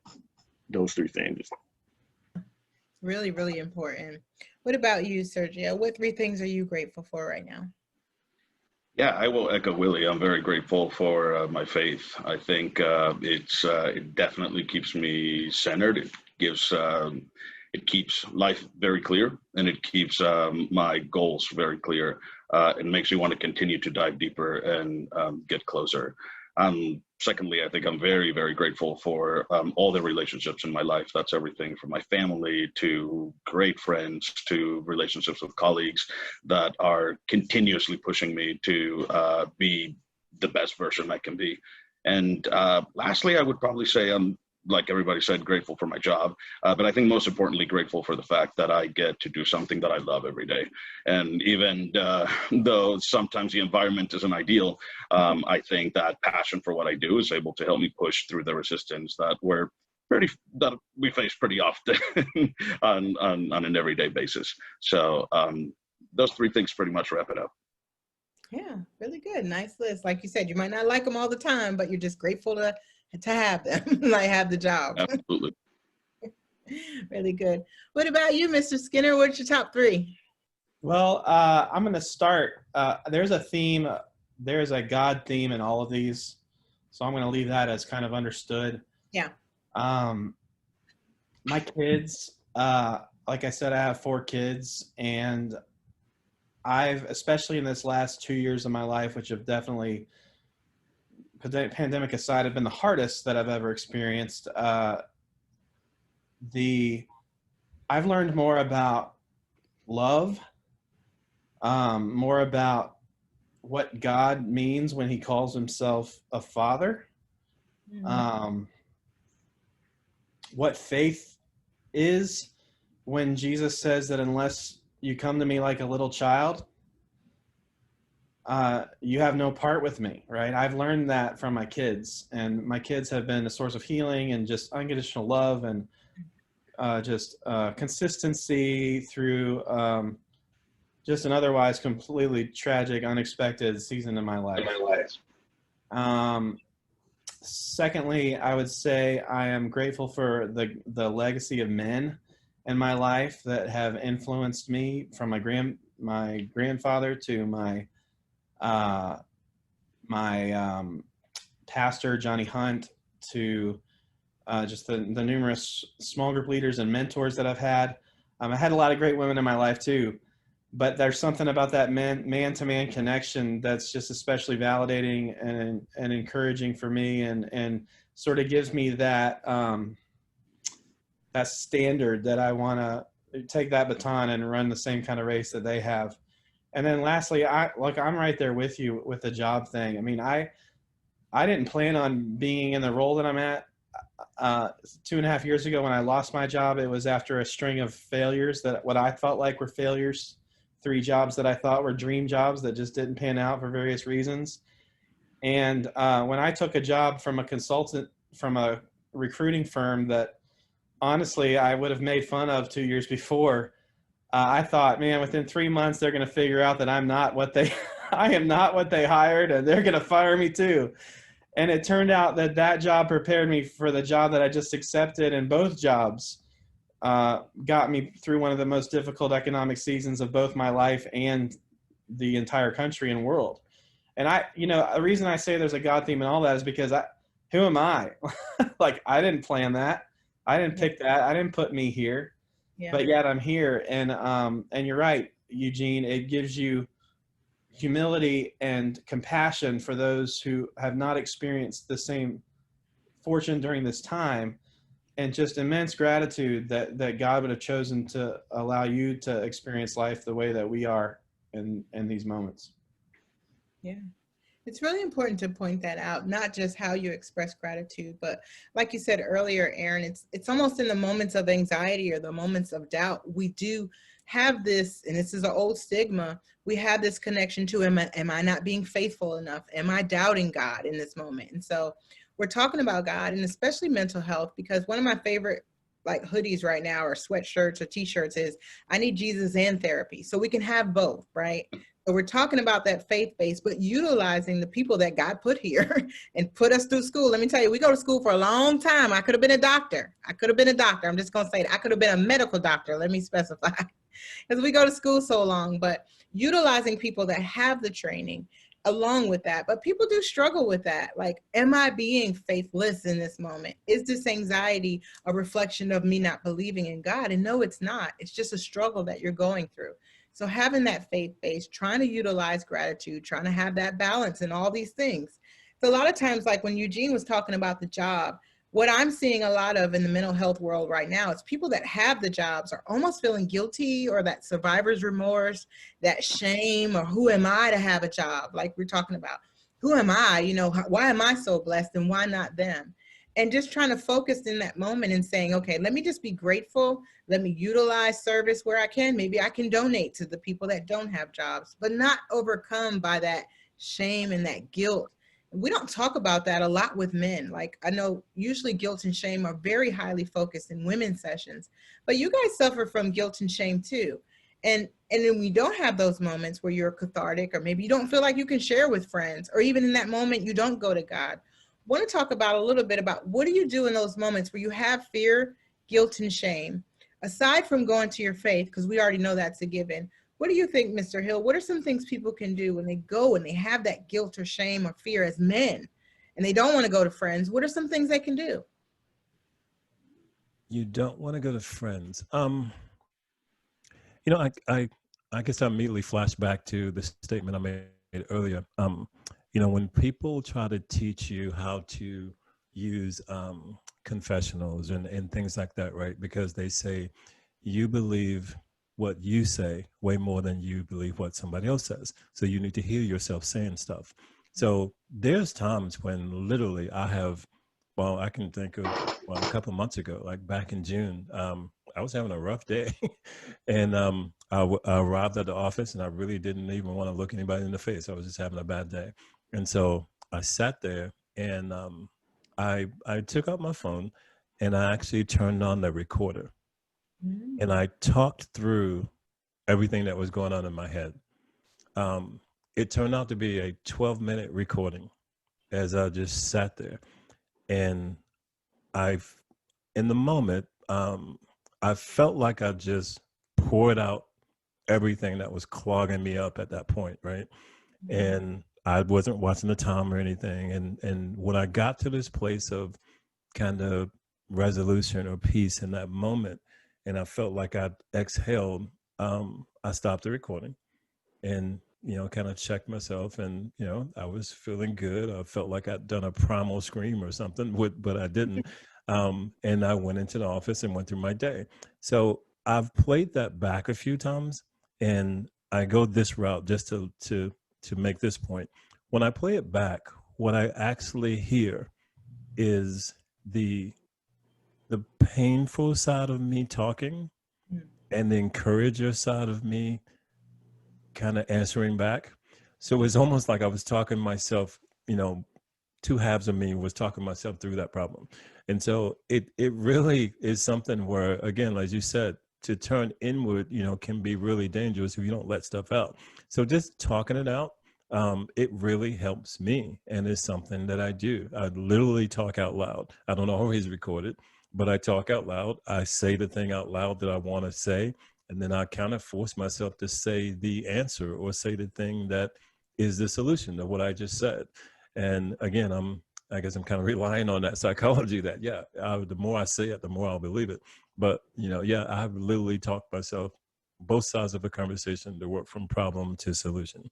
Those 3 things. Really, really important. What about you, Sergio? What 3 things are you grateful for right now? Yeah, I will echo Willie. I'm very grateful for my faith. I think it definitely keeps me centered. It keeps life very clear, and it keeps my goals very clear. It makes me want to continue to dive deeper and get closer. Secondly, I think I'm very, very grateful for all the relationships in my life. That's everything from my family to great friends to relationships with colleagues that are continuously pushing me to be the best version I can be. And lastly, I would probably say I'm, like everybody said, grateful for my job, but I think most importantly, grateful for the fact that I get to do something that I love every day. And even though sometimes the environment isn't ideal, I think that passion for what I do is able to help me push through the resistance that we face pretty often on an everyday basis. So those 3 things pretty much wrap it up. Yeah, really good. Nice list. Like you said, you might not like them all the time, but you're just grateful to have them, like have the job. Absolutely. Really good. What about you, Mr. Skinner? What's your top 3? Well, I'm going to start. There's a theme. There's a God theme in all of these. So I'm going to leave that as kind of understood. Yeah. My kids, like I said, I have 4 kids, and I've, especially in this last 2 years of my life, which have definitely, pandemic aside, have been the hardest that I've ever experienced. I've learned more about love, more about what God means when he calls himself a father, what faith is when Jesus says that unless you come to me like a little child, you have no part with me, right? I've learned that from my kids, and my kids have been a source of healing and just unconditional love and consistency through just an otherwise completely tragic, unexpected season in my life. Secondly, I would say I am grateful for the legacy of men in my life that have influenced me, from my grandfather to my pastor, Johnny Hunt, to just the numerous small group leaders and mentors that I've had. I had a lot of great women in my life too, but there's something about that man-to-man connection that's just especially validating and encouraging for me, and sort of gives me that that standard that I want to take that baton and run the same kind of race that they have. And then lastly, I'm right there with you with the job thing. I mean, I didn't plan on being in the role that I'm at. 2.5 years ago when I lost my job, it was after a string of failures, that what I felt like were failures, 3 jobs that I thought were dream jobs that just didn't pan out for various reasons. And when I took a job from a consultant from a recruiting firm that honestly I would have made fun of 2 years before, I thought, man, within 3 months they're going to figure out that I'm not what they I am not what they hired, and they're going to fire me too. And it turned out that that job prepared me for the job that I just accepted, and both jobs got me through one of the most difficult economic seasons of both my life and the entire country and world. And the reason I say there's a God theme and all that is because who am I? Like, I didn't plan that. I didn't pick that. I didn't put me here, but yet I'm here. And you're right, Eugene, it gives you humility and compassion for those who have not experienced the same fortune during this time, and just immense gratitude that God would have chosen to allow you to experience life the way that we are in these moments. Yeah. It's really important to point that out, not just how you express gratitude, but like you said earlier, Aaron, it's almost in the moments of anxiety or the moments of doubt, we do have this, and this is an old stigma, we have this connection to, am I not being faithful enough? Am I doubting God in this moment? And so we're talking about God, and especially mental health, because one of my favorite like hoodies right now or sweatshirts or t-shirts is, I need Jesus and therapy. So we can have both, right? So we're talking about that faith base, but utilizing the people that God put here and put us through school. Let me tell you, we go to school for a long time. I could have been a doctor. I'm just going to say it. I could have been a medical doctor. Let me specify, because we go to school so long, but utilizing people that have the training along with that. But people do struggle with that. Like, am I being faithless in this moment? Is this anxiety a reflection of me not believing in God? And no, it's not. It's just a struggle that you're going through. So having that faith base, trying to utilize gratitude, trying to have that balance and all these things. So a lot of times, like when Eugene was talking about the job, what I'm seeing a lot of in the mental health world right now is people that have the jobs are almost feeling guilty, or that survivor's remorse, that shame, or who am I to have a job? Like we're talking about, who am I? Why am I so blessed and why not them? And just trying to focus in that moment and saying, okay, let me just be grateful. Let me utilize service where I can. Maybe I can donate to the people that don't have jobs, but not overcome by that shame and that guilt. We don't talk about that a lot with men. Like, I know usually guilt and shame are very highly focused in women's sessions, but you guys suffer from guilt and shame too. And then we don't have those moments where you're cathartic, or maybe you don't feel like you can share with friends, or even in that moment, you don't go to God. Want to talk about a little bit about what do you do in those moments where you have fear, guilt, and shame, aside from going to your faith, because we already know that's a given. What do you think, Mr. Hill? What are some things people can do when they go and they have that guilt or shame or fear as men, and they don't want to go to friends? What are some things they can do? You don't want to go to friends. I guess I immediately flash back to the statement I made earlier. When people try to teach you how to use confessionals and things like that, right? Because they say you believe what you say way more than you believe what somebody else says. So you need to hear yourself saying stuff. So there's times when literally I can think of a couple of months ago, like back in June, I was having a rough day and I arrived at the office and I really didn't even want to look anybody in the face. I was just having a bad day. And so I sat there and I took out my phone and I actually turned on the recorder. And I talked through everything that was going on in my head. It turned out to be a 12-minute recording as I just sat there. And in the moment, I felt like I just poured out everything that was clogging me up at that point, right? And I wasn't watching the time or anything. And when I got to this place of kind of resolution or peace in that moment, and I felt like I exhaled, I stopped the recording and, kind of checked myself, and, I was feeling good. I felt like I'd done a primal scream or something, but I didn't. And I went into the office and went through my day. So I've played that back a few times, and I go this route just to make this point. When I play it back, what I actually hear is the painful side of me talking and the encourager side of me kind of answering back. So it's almost like I was talking myself, two halves of me was talking myself through that problem. And so it really is something where, again, as you said, to turn inward, can be really dangerous if you don't let stuff out. So just talking it out, it really helps me. And it's something that I do. I literally talk out loud. I don't always record it, but I talk out loud. I say the thing out loud that I want to say. And then I kind of force myself to say the answer or say the thing that is the solution to what I just said. And again, I guess I'm kind of relying on that psychology that, the more I say it, the more I'll believe it. But, I've literally talked myself both sides of a conversation to work from problem to solution.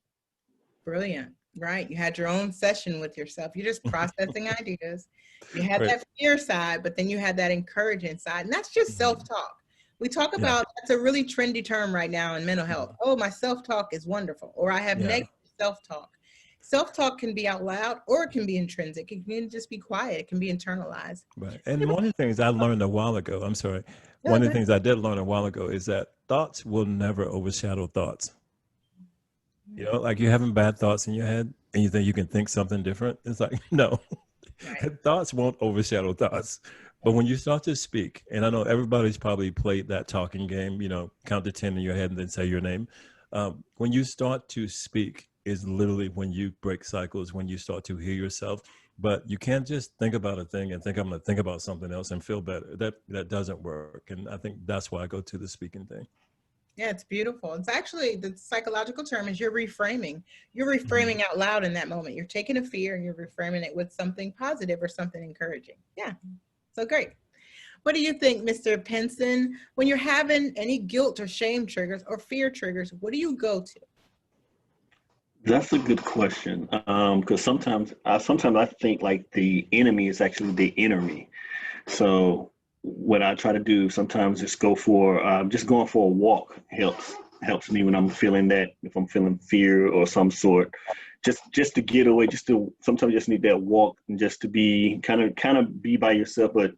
Brilliant. Right. You had your own session with yourself. You're just processing ideas. You had Right. that fear side, but then you had that encouraging side. And that's just self-talk. We talk about, that's a really trendy term right now in mental health. Oh, my self-talk is wonderful. Or I have negative self-talk. Self-talk can be out loud or it can be intrinsic. It can just be quiet. It can be internalized. Right. And one of the things I learned a while ago, I'm sorry, No, one of go the things I did learn a while ago is that thoughts will never overshadow thoughts. Like you're having bad thoughts in your head and you think you can think something different. It's like, no, Right. thoughts won't overshadow thoughts. But when you start to speak, and I know everybody's probably played that talking game, count to 10 in your head and then say your name. When you start to speak is literally when you break cycles, when you start to hear yourself. But you can't just think about a thing and think I'm going to think about something else and feel better. That doesn't work. And I think that's why I go to the speaking thing. Yeah, it's beautiful. It's actually, the psychological term is you're reframing. You're reframing out loud in that moment. You're taking a fear and you're reframing it with something positive or something encouraging. Yeah, so great. What do you think, Mr. Penson? When you're having any guilt or shame triggers or fear triggers, what do you go to? That's a good question. Because sometimes I think like the enemy is actually the enemy. So what I try to do sometimes is just going for a walk helps me when I'm feeling that, if I'm feeling fear or some sort, just to get away, sometimes just need that walk and just to be kind of be by yourself, but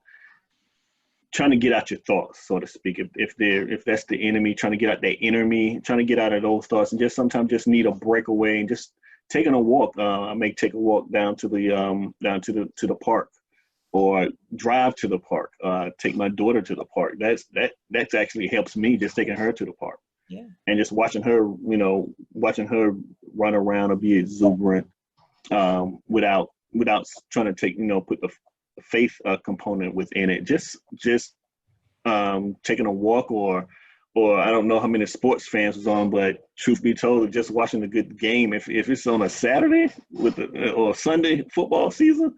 trying to get out your thoughts, so to speak. If that's the enemy, trying to get out that inner me, trying to get out of those thoughts, and just sometimes just need a breakaway and just taking a walk. I may take a walk down to the park, or drive to the park. Take my daughter to the park. That's actually helps me, just taking her to the park. Yeah. And just watching her run around or be exuberant, without trying to put the faith component within it. Just taking a walk, or I don't know how many sports fans was on, but truth be told, just watching a good game. If it's on a Saturday or Sunday football season,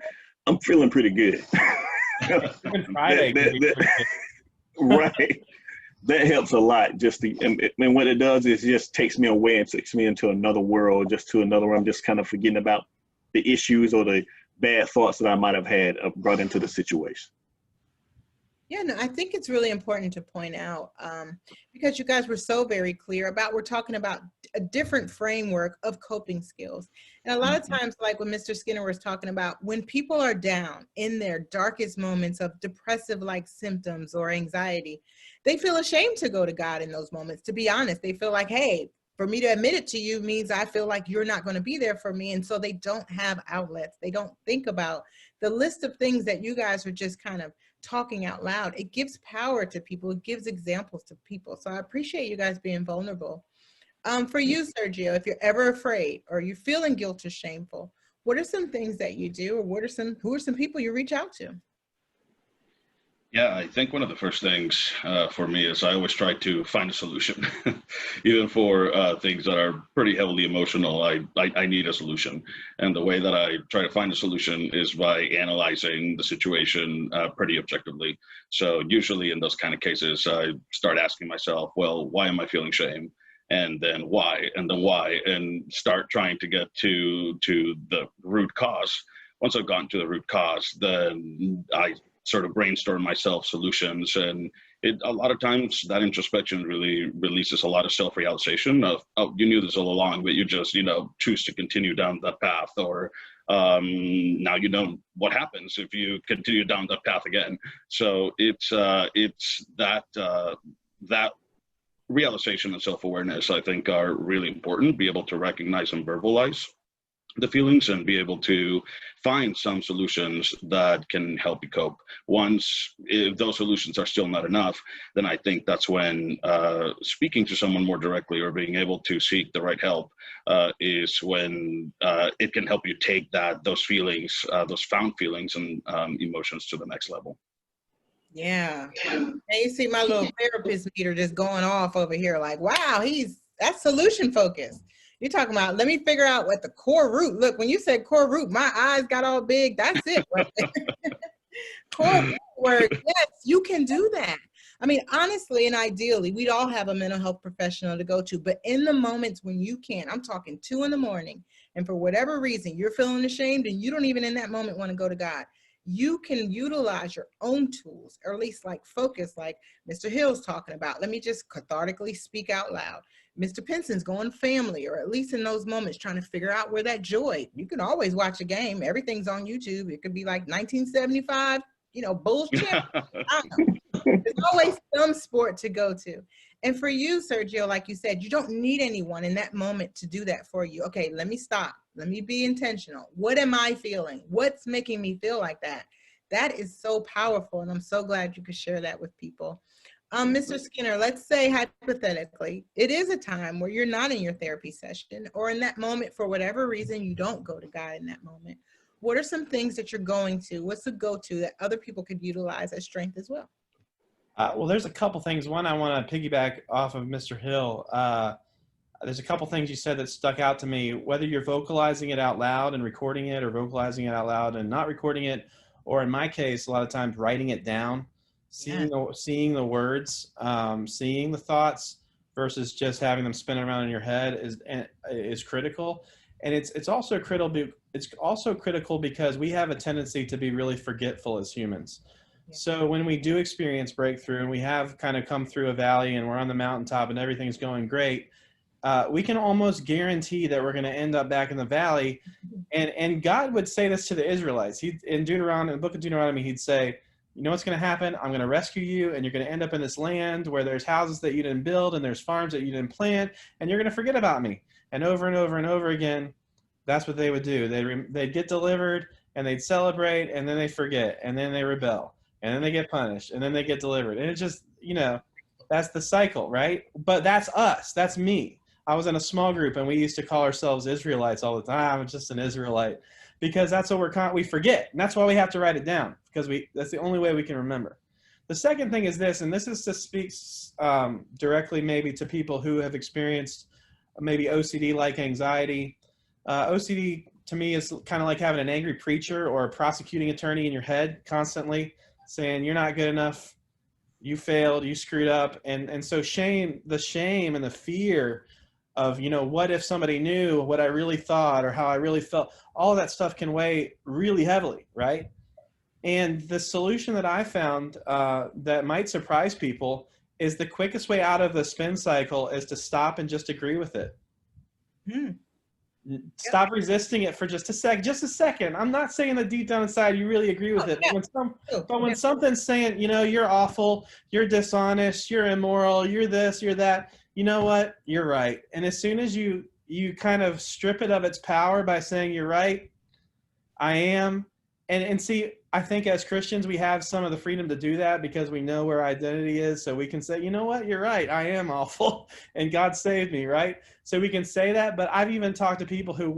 I'm feeling pretty good. Even Friday. Right. That helps a lot. And what it does is just takes me away and takes me into another world, I'm just kind of forgetting about the issues or the bad thoughts that I might have had brought into the situation. Yeah, no, I think it's really important to point out, because you guys were so very clear about, we're talking about a different framework of coping skills. And a lot of times, like when Mr. Skinner was talking about, when people are down in their darkest moments of depressive-like symptoms or anxiety, they feel ashamed to go to God in those moments. To be honest, they feel like, hey, for me to admit it to you means I feel like you're not going to be there for me. And so they don't have outlets. They don't think about the list of things that you guys are just kind of talking out loud. It gives power to people. It gives examples to people. So I appreciate you guys being vulnerable. For you, Sergio, if you're ever afraid or you're feeling guilt or shameful, what are some things that you do, or who are some people you reach out to? Yeah, I think one of the first things for me is I always try to find a solution, even for things that are pretty heavily emotional. I need a solution, and the way that I try to find a solution is by analyzing the situation pretty objectively. So usually in those kind of cases, I start asking myself, well, why am I feeling shame? And then why? And then why? And start trying to get to the root cause. Once I've gotten to the root cause, then I sort of brainstorm myself solutions, and a lot of times that introspection really releases a lot of self-realization of, oh, you knew this all along, but you just choose to continue down that path, or now you know what happens if you continue down that path again. So it's that realization and self-awareness, I think, are really important. Be able to recognize and verbalize the feelings and be able to find some solutions that can help you cope. Once, if those solutions are still not enough, then I think that's when speaking to someone more directly or being able to seek the right help is when it can help you take those feelings, those found feelings and emotions to the next level. Yeah. And you see my little therapist meter just going off over here like, wow, that's solution focused. You're talking about, let me figure out what the core root. Look, when you said core root, my eyes got all big. That's it. Right? Core root work. Yes, you can do that. I mean, honestly and ideally, we'd all have a mental health professional to go to. But in the moments when you can't, I'm talking 2 a.m, and for whatever reason, you're feeling ashamed and you don't even in that moment want to go to God, you can utilize your own tools, or at least like focus, like Mr. Hill's talking about. Let me just cathartically speak out loud. Mr. Penson's going family, or at least in those moments trying to figure out where that joy. You can always watch a game. Everything's on YouTube. It could be like 1975, Bulls champ. I don't know. There's always some sport to go to. And for you, Sergio, like you said, you don't need anyone in that moment to do that for you. Okay, let me stop. Let me be intentional. What am I feeling? What's making me feel like that? That is so powerful. And I'm so glad you could share that with people. Mr. Skinner, let's say hypothetically, it is a time where you're not in your therapy session, or in that moment, for whatever reason, you don't go to God in that moment. What are some things that you're going to? What's the go-to that other people could utilize as strength as well? Well, there's a couple things. One, I want to piggyback off of Mr. Hill. There's a couple things you said that stuck out to me, whether you're vocalizing it out loud and recording it, or vocalizing it out loud and not recording it, or in my case, a lot of times writing it down, seeing the words, seeing the thoughts versus just having them spin around in your head is critical. And it's also critical because we have a tendency to be really forgetful as humans. Yeah. So when we do experience breakthrough and we have kind of come through a valley and we're on the mountaintop and everything's going great, we can almost guarantee that we're going to end up back in the valley. And God would say this to the Israelites. In the book of Deuteronomy, he'd say, you know what's going to happen? I'm going to rescue you, and you're going to end up in this land where there's houses that you didn't build and there's farms that you didn't plant, and you're going to forget about me. And over and over and over again, that's what they would do. They'd get delivered, and they'd celebrate, and then they forget, and then they rebel, and then they get punished, and then they get delivered. And it just, that's the cycle, right? But that's us. That's me. I was in a small group, and we used to call ourselves Israelites all the time. I'm just an Israelite, because that's what we forget, and that's why we have to write it down, because that's the only way we can remember. The second thing is this, and this is to speak directly maybe to people who have experienced maybe OCD-like anxiety. OCD to me is kind of like having an angry preacher or a prosecuting attorney in your head constantly saying you're not good enough, you failed, you screwed up, and so the shame and the fear of, what if somebody knew what I really thought or how I really felt, all of that stuff can weigh really heavily, right? And the solution that I found that might surprise people is the quickest way out of the spin cycle is to stop and just agree with it. Stop resisting it for just a second. I'm not saying that deep down inside you really agree with it, but when something's saying, you're awful, you're dishonest, you're immoral, you're this, you're that, you know what? You're right. And as soon as you kind of strip it of its power by saying you're right, I am, and see, I think as Christians we have some of the freedom to do that because we know where our identity is, so we can say, you know what? You're right. I am awful, and God saved me, right? So we can say that. But I've even talked to people who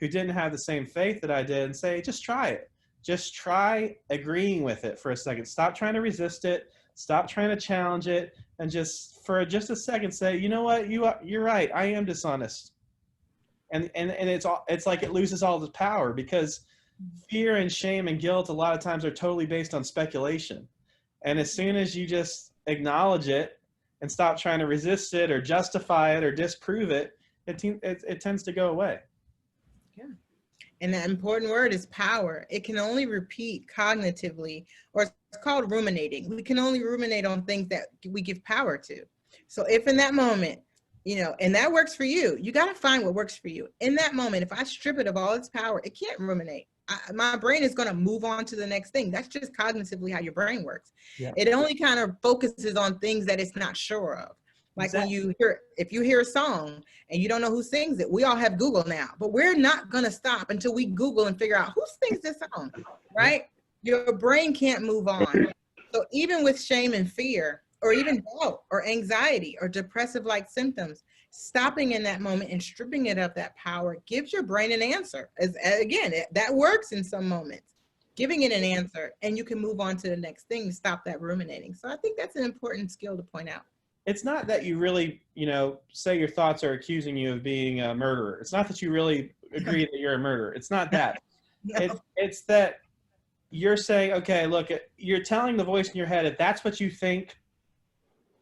didn't have the same faith that I did, and say, just try it. just try agreeing with it for a second. Stop trying to resist it. Stop trying to challenge it, and just for just a second say, you know what, you're right. I am dishonest. And it's like it loses all its power, because fear and shame and guilt a lot of times are totally based on speculation. And as soon as you just acknowledge it and stop trying to resist it or justify it or disprove it, it tends to go away. Yeah. And that important word is power. It can only repeat cognitively, or it's called ruminating. We can only ruminate on things that we give power to. So if in that moment, you know, and that works for you, you got to find what works for you. In that moment, if I strip it of all its power, it can't ruminate. My brain is going to move on to the next thing. That's just cognitively how your brain works. Yeah. It only kind of focuses on things that it's not sure of. Like Exactly. when you hear, if you hear a song and you don't know who sings it, we all have Google now, but we're not going to stop until we Google and figure out who sings this song, right? Your brain can't move on. So even with shame and fear, or even doubt or anxiety or depressive-like symptoms, stopping in that moment and stripping it of that power gives your brain an answer. Again, that works in some moments, giving it an answer, and you can move on to the next thing to stop that ruminating. So I think that's an important skill to point out. It's not that you really, you know, say your thoughts are accusing you of being a murderer. It's not that you really agree that you're a murderer. It's not that. No. It's that you're saying, okay, look, you're telling the voice in your head, if that's what you think,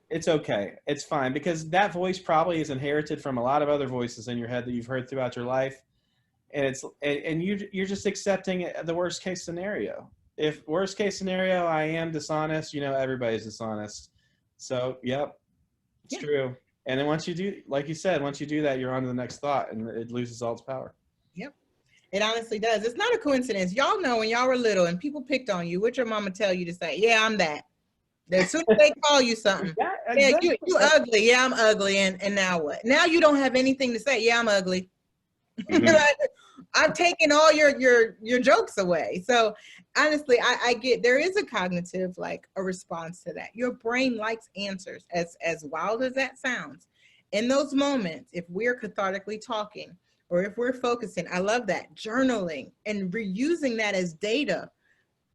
it's okay. It's fine, because that voice probably is inherited from a lot of other voices in your head that you've heard throughout your life. And you're just accepting the worst case scenario. If worst case scenario, I am dishonest, you know, everybody's dishonest. So, yep. It's true. And then once you do, like you said, once you do that, you're on to the next thought, and it loses all its power. Yep. It honestly does. It's not a coincidence. Y'all know when y'all were little and people picked on you, what your mama tell you to say? Yeah, I'm that. As soon as they call you something, Yeah, yeah, exactly. you ugly. Yeah, I'm ugly. And now what? Now you don't have anything to say. Yeah, I'm ugly. I've taken all your jokes away. So honestly, I get, there is a cognitive, like a response to that. Your brain likes answers, as wild as that sounds. In those moments, if we're cathartically talking, or if we're focusing, I love that, journaling and reusing that as data,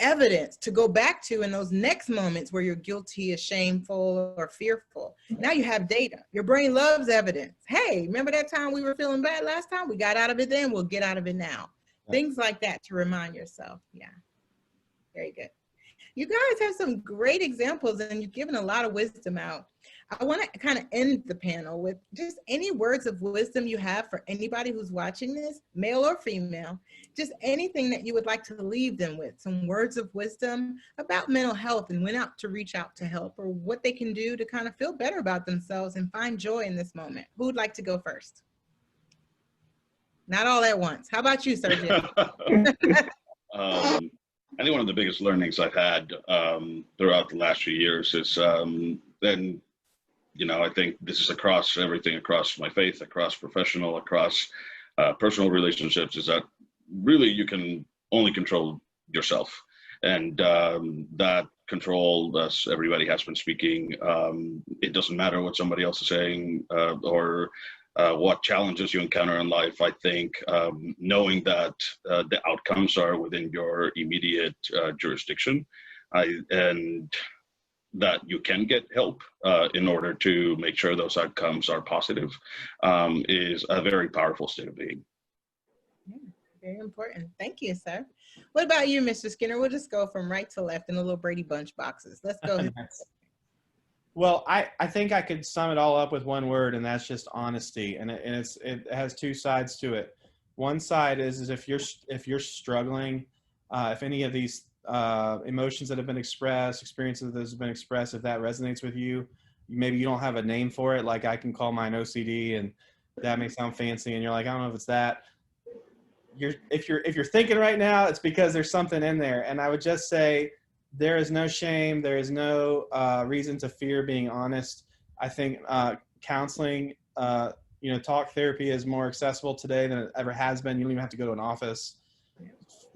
evidence to go back to in those next moments where you're guilty or shameful or fearful. Now you have data. Your brain loves evidence. Hey, remember that time we were feeling bad last time? We got out of it then, we'll get out of it now. Yeah. Things like that to remind yourself. Yeah, very good. You guys have some great examples, and you've given a lot of wisdom out. I want to kind of end the panel with just any words of wisdom you have for anybody who's watching this, male or female, just anything that you would like to leave them with, some words of wisdom about mental health and when out to reach out to help, or what they can do to kind of feel better about themselves and find joy in this moment. Who would like to go first? Not all at once. How about you, Sergio? I think one of the biggest learnings I've had throughout the last few years is, then, you know, I think this is across everything, across my faith, across professional, across personal relationships, is that really you can only control yourself. And that control, as everybody has been speaking, it doesn't matter what somebody else is saying or what challenges you encounter in life. I think knowing that the outcomes are within your immediate jurisdiction, and that you can get help in order to make sure those outcomes are positive, is a very powerful state of being. Yeah, very important. Thank you, sir. What about you, Mr. Skinner? We'll just go from right to left in the little Brady Bunch boxes. Let's go. Well, I think I could sum it all up with one word, and that's just honesty. And it has two sides to it. One side is if you're struggling, if any of these emotions that have been expressed, experiences that have been expressed, if that resonates with you, maybe you don't have a name for it. Like I can call mine OCD, and that may sound fancy, and you're like, I don't know if it's that. If you're thinking right now, it's because there's something in there. And I would just say, there is no shame. There is no reason to fear being honest. I think counseling, talk therapy is more accessible today than it ever has been. You don't even have to go to an office.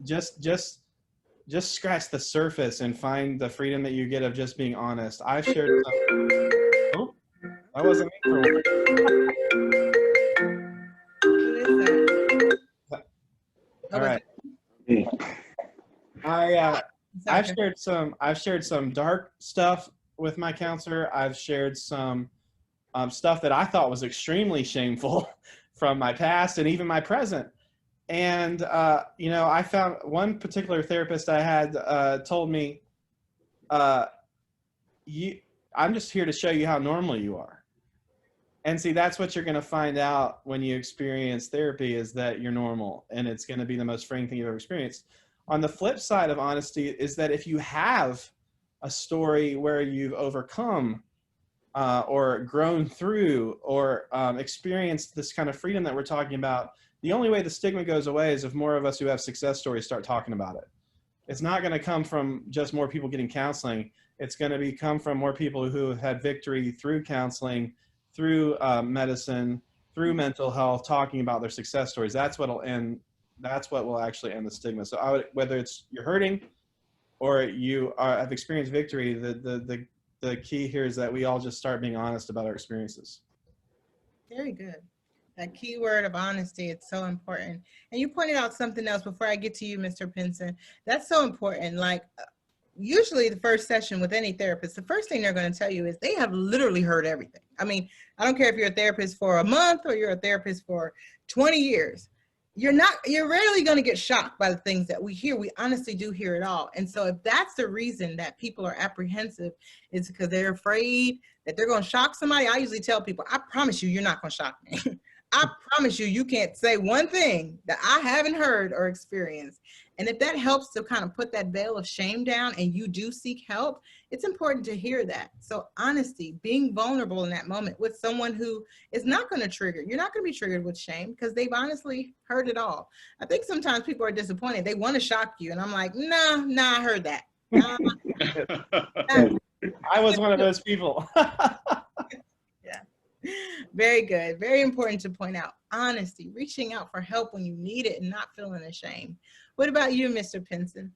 Just scratch the surface and find the freedom that you get of just being honest. I've shared. Oh, that wasn't me for one. All right. Yeah, Sorry. I've shared some dark stuff with my counselor. I've shared some stuff that I thought was extremely shameful from my past and even my present. And you know, I found one particular therapist I had told me, I'm just here to show you how normal you are. And see, that's what you're going to find out when you experience therapy, is that you're normal, and it's going to be the most freeing thing you've ever experienced. On the flip side of honesty is that if you have a story where you've overcome or grown through or experienced this kind of freedom that we're talking about, the only way the stigma goes away is if more of us who have success stories start talking about it. It's not going to come from just more people getting counseling. It's going to come from more people who have had victory through counseling, through medicine, through mental health, talking about their success stories. That's what'll end. That's what will actually end the stigma. So I would, whether it's you're hurting or you have experienced victory, the key here is that we all just start being honest about our experiences. Very good. That key word of honesty, it's so important. And you pointed out something else before I get to you, Mr. Pinson. That's so important. Like, usually the first session with any therapist, the first thing they're going to tell you is they have literally heard everything. I mean, I don't care if you're a therapist for a month or you're a therapist for 20 years. You're rarely going to get shocked by the things that we hear. We honestly do hear it all. And so if that's the reason that people are apprehensive, is because they're afraid that they're going to shock somebody. I usually tell people, I promise you, you're not going to shock me. I promise you, you can't say one thing that I haven't heard or experienced. And if that helps to kind of put that veil of shame down and you do seek help, it's important to hear that. So honesty, being vulnerable in that moment with someone who is not going to trigger, you're not going to be triggered with shame because they've honestly heard it all. I think sometimes people are disappointed. They want to shock you. And I'm like, nah, I heard that. I was one of those people. Yeah. Very good. Very important to point out. Honesty, reaching out for help when you need it and not feeling ashamed. What about you, Mr. Pinson?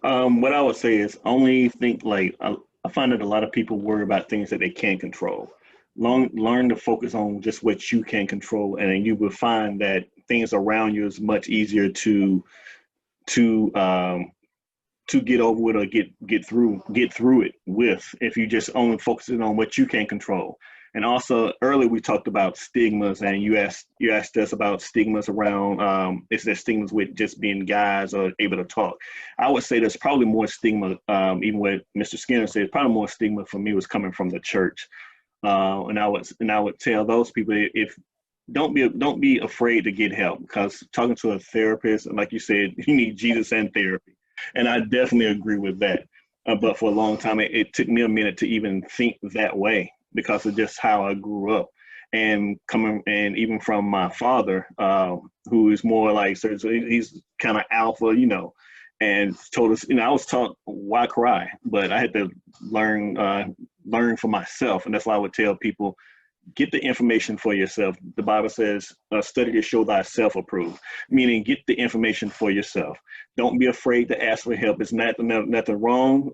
What I would say is only think like I find that a lot of people worry about things that they can't control. Learn to focus on just what you can control, and then you will find that things around you is much easier to get over it or get through it with, if you just only focusing on what you can control. And also earlier we talked about stigmas, and you asked us about stigmas around is there stigmas with just being guys or able to talk. I would say there's probably more stigma, even what Mr. Skinner said, probably more stigma for me was coming from the church. And I would tell those people, if don't be afraid to get help, because talking to a therapist, like you said, you need Jesus and therapy. And I definitely agree with that. But for a long time, it took me a minute to even think that way, because of just how I grew up, and even from my father, who is more like, so he's kind of alpha, and told us, I was taught, why cry? But I had to learn for myself. And that's why I would tell people, get the information for yourself. The Bible says, study to show thyself approved, meaning get the information for yourself. Don't be afraid to ask for help. It's nothing wrong.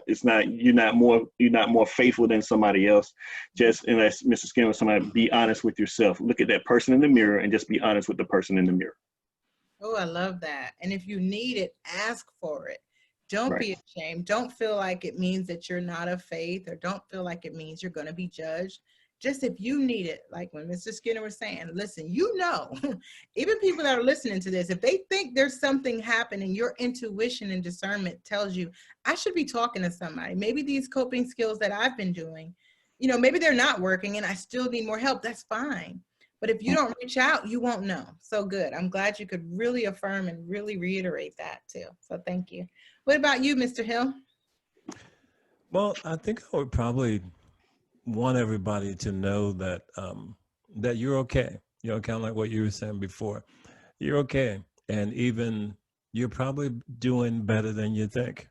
It's not, you're not more faithful than somebody else. Just, unless Mr. Skinner was somebody, be honest with yourself. Look at that person in the mirror and just be honest with the person in the mirror. Oh, I love that. And if you need it, ask for it. Don't be ashamed. Don't feel like it means that you're not of faith, or don't feel like it means you're going to be judged. Just if you need it, like when Mr. Skinner was saying, listen, even people that are listening to this, if they think there's something happening, your intuition and discernment tells you, I should be talking to somebody. Maybe these coping skills that I've been doing, maybe they're not working and I still need more help. That's fine. But if you don't reach out, you won't know. So good. I'm glad you could really affirm and really reiterate that too. So thank you. What about you, Mr. Hill? Well, I think I would probably want everybody to know that that you're okay. Kind of like what you were saying before. You're okay, and even you're probably doing better than you think.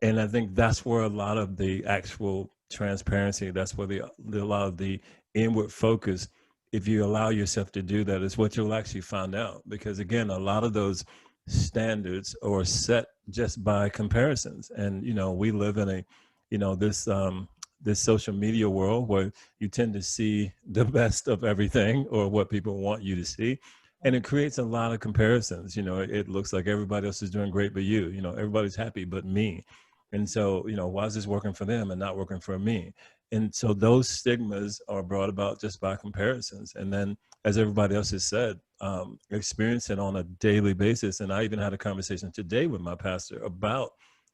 And I think that's where a lot of the actual transparency, that's where a lot of the inward focus, if you allow yourself to do that, is what you'll actually find out. Because again, a lot of those standards are set just by comparisons, and we live in a this social media world where you tend to see the best of everything, or what people want you to see. And it creates a lot of comparisons. It looks like everybody else is doing great but you. Everybody's happy but me. And so, why is this working for them and not working for me? And so those stigmas are brought about just by comparisons. And then, as everybody else has said, experience it on a daily basis. And I even had a conversation today with my pastor about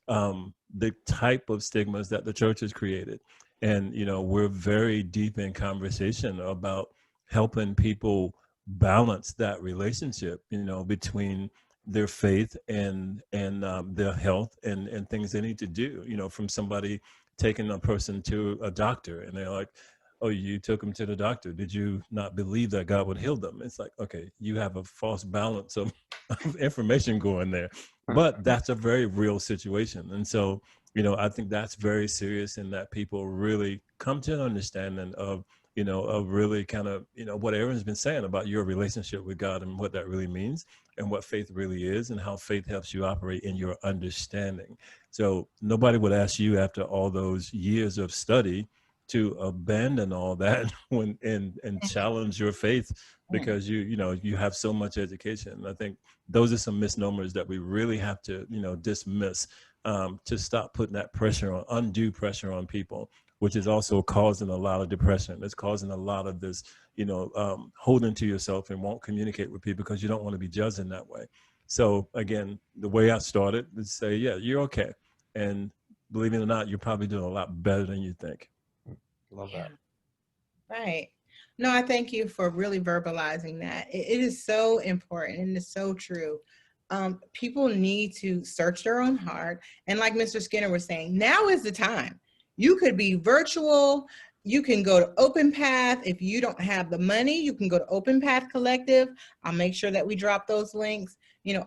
the type of stigmas that the church has created. And, we're very deep in conversation about helping people balance that relationship, between their faith and their health and things they need to do, from somebody taking a person to a doctor and they're like, oh, you took them to the doctor. Did you not believe that God would heal them? It's like, okay, you have a false balance of information going there, but that's a very real situation. And so, I think that's very serious, in that people really come to an understanding of really kind of, what Aaron's been saying about your relationship with God and what that really means and what faith really is and how faith helps you operate in your understanding. So nobody would ask you after all those years of study to abandon all that and challenge your faith because you have so much education. I think those are some misnomers that we really have to, dismiss, to stop putting that undue pressure on people, which is also causing a lot of depression. It's causing a lot of this, holding to yourself and won't communicate with people because you don't want to be judged in that way. So again, the way I started is say, yeah, you're okay. And believe it or not, you're probably doing a lot better than you think. Love that. Right. No, I thank you for really verbalizing that. It is so important and it's so true. People need to search their own heart. And like Mr. Skinner was saying, now is the time. You could be virtual. You can go to Open Path. If you don't have the money, you can go to Open Path Collective. I'll make sure that we drop those links.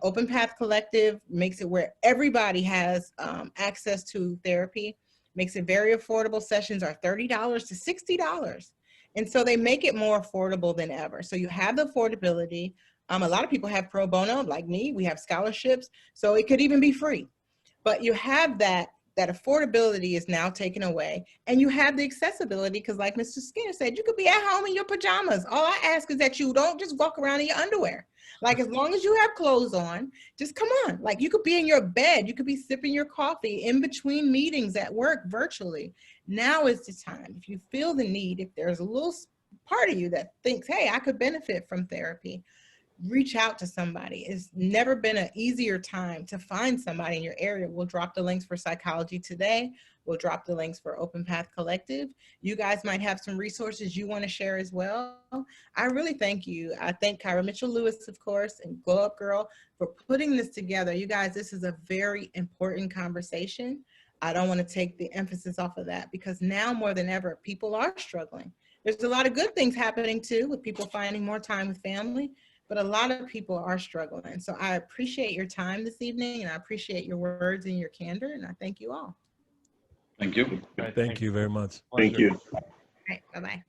Open Path Collective makes it where everybody has access to therapy, makes it very affordable. Sessions are $30 to $60. And so they make it more affordable than ever. So you have the affordability. A lot of people have pro bono, like me. We have scholarships. So it could even be free. But you have that affordability is now taken away, and you have the accessibility because, like Mr. Skinner said, you could be at home in your pajamas. All I ask is that you don't just walk around in your underwear. Like, as long as you have clothes on, just come on. Like, you could be in your bed, you could be sipping your coffee in between meetings at work virtually. Now is the time. If you feel the need, if there's a little part of you that thinks, hey, I could benefit from therapy, reach out to somebody. It's never been an easier time to find somebody in your area. We'll drop the links for Psychology Today. We'll drop the links for Open Path Collective. You guys might have some resources you want to share as well. I really thank you. I thank Kyra Mitchell-Lewis, of course, and Glow Up Gyrl for putting this together. You guys, this is a very important conversation. I don't want to take the emphasis off of that because now more than ever, people are struggling. There's a lot of good things happening too, with people finding more time with family, but a lot of people are struggling. So I appreciate your time this evening, and I appreciate your words and your candor, and I thank you all. Thank you. Thank you very much. Thank you. All right, bye-bye.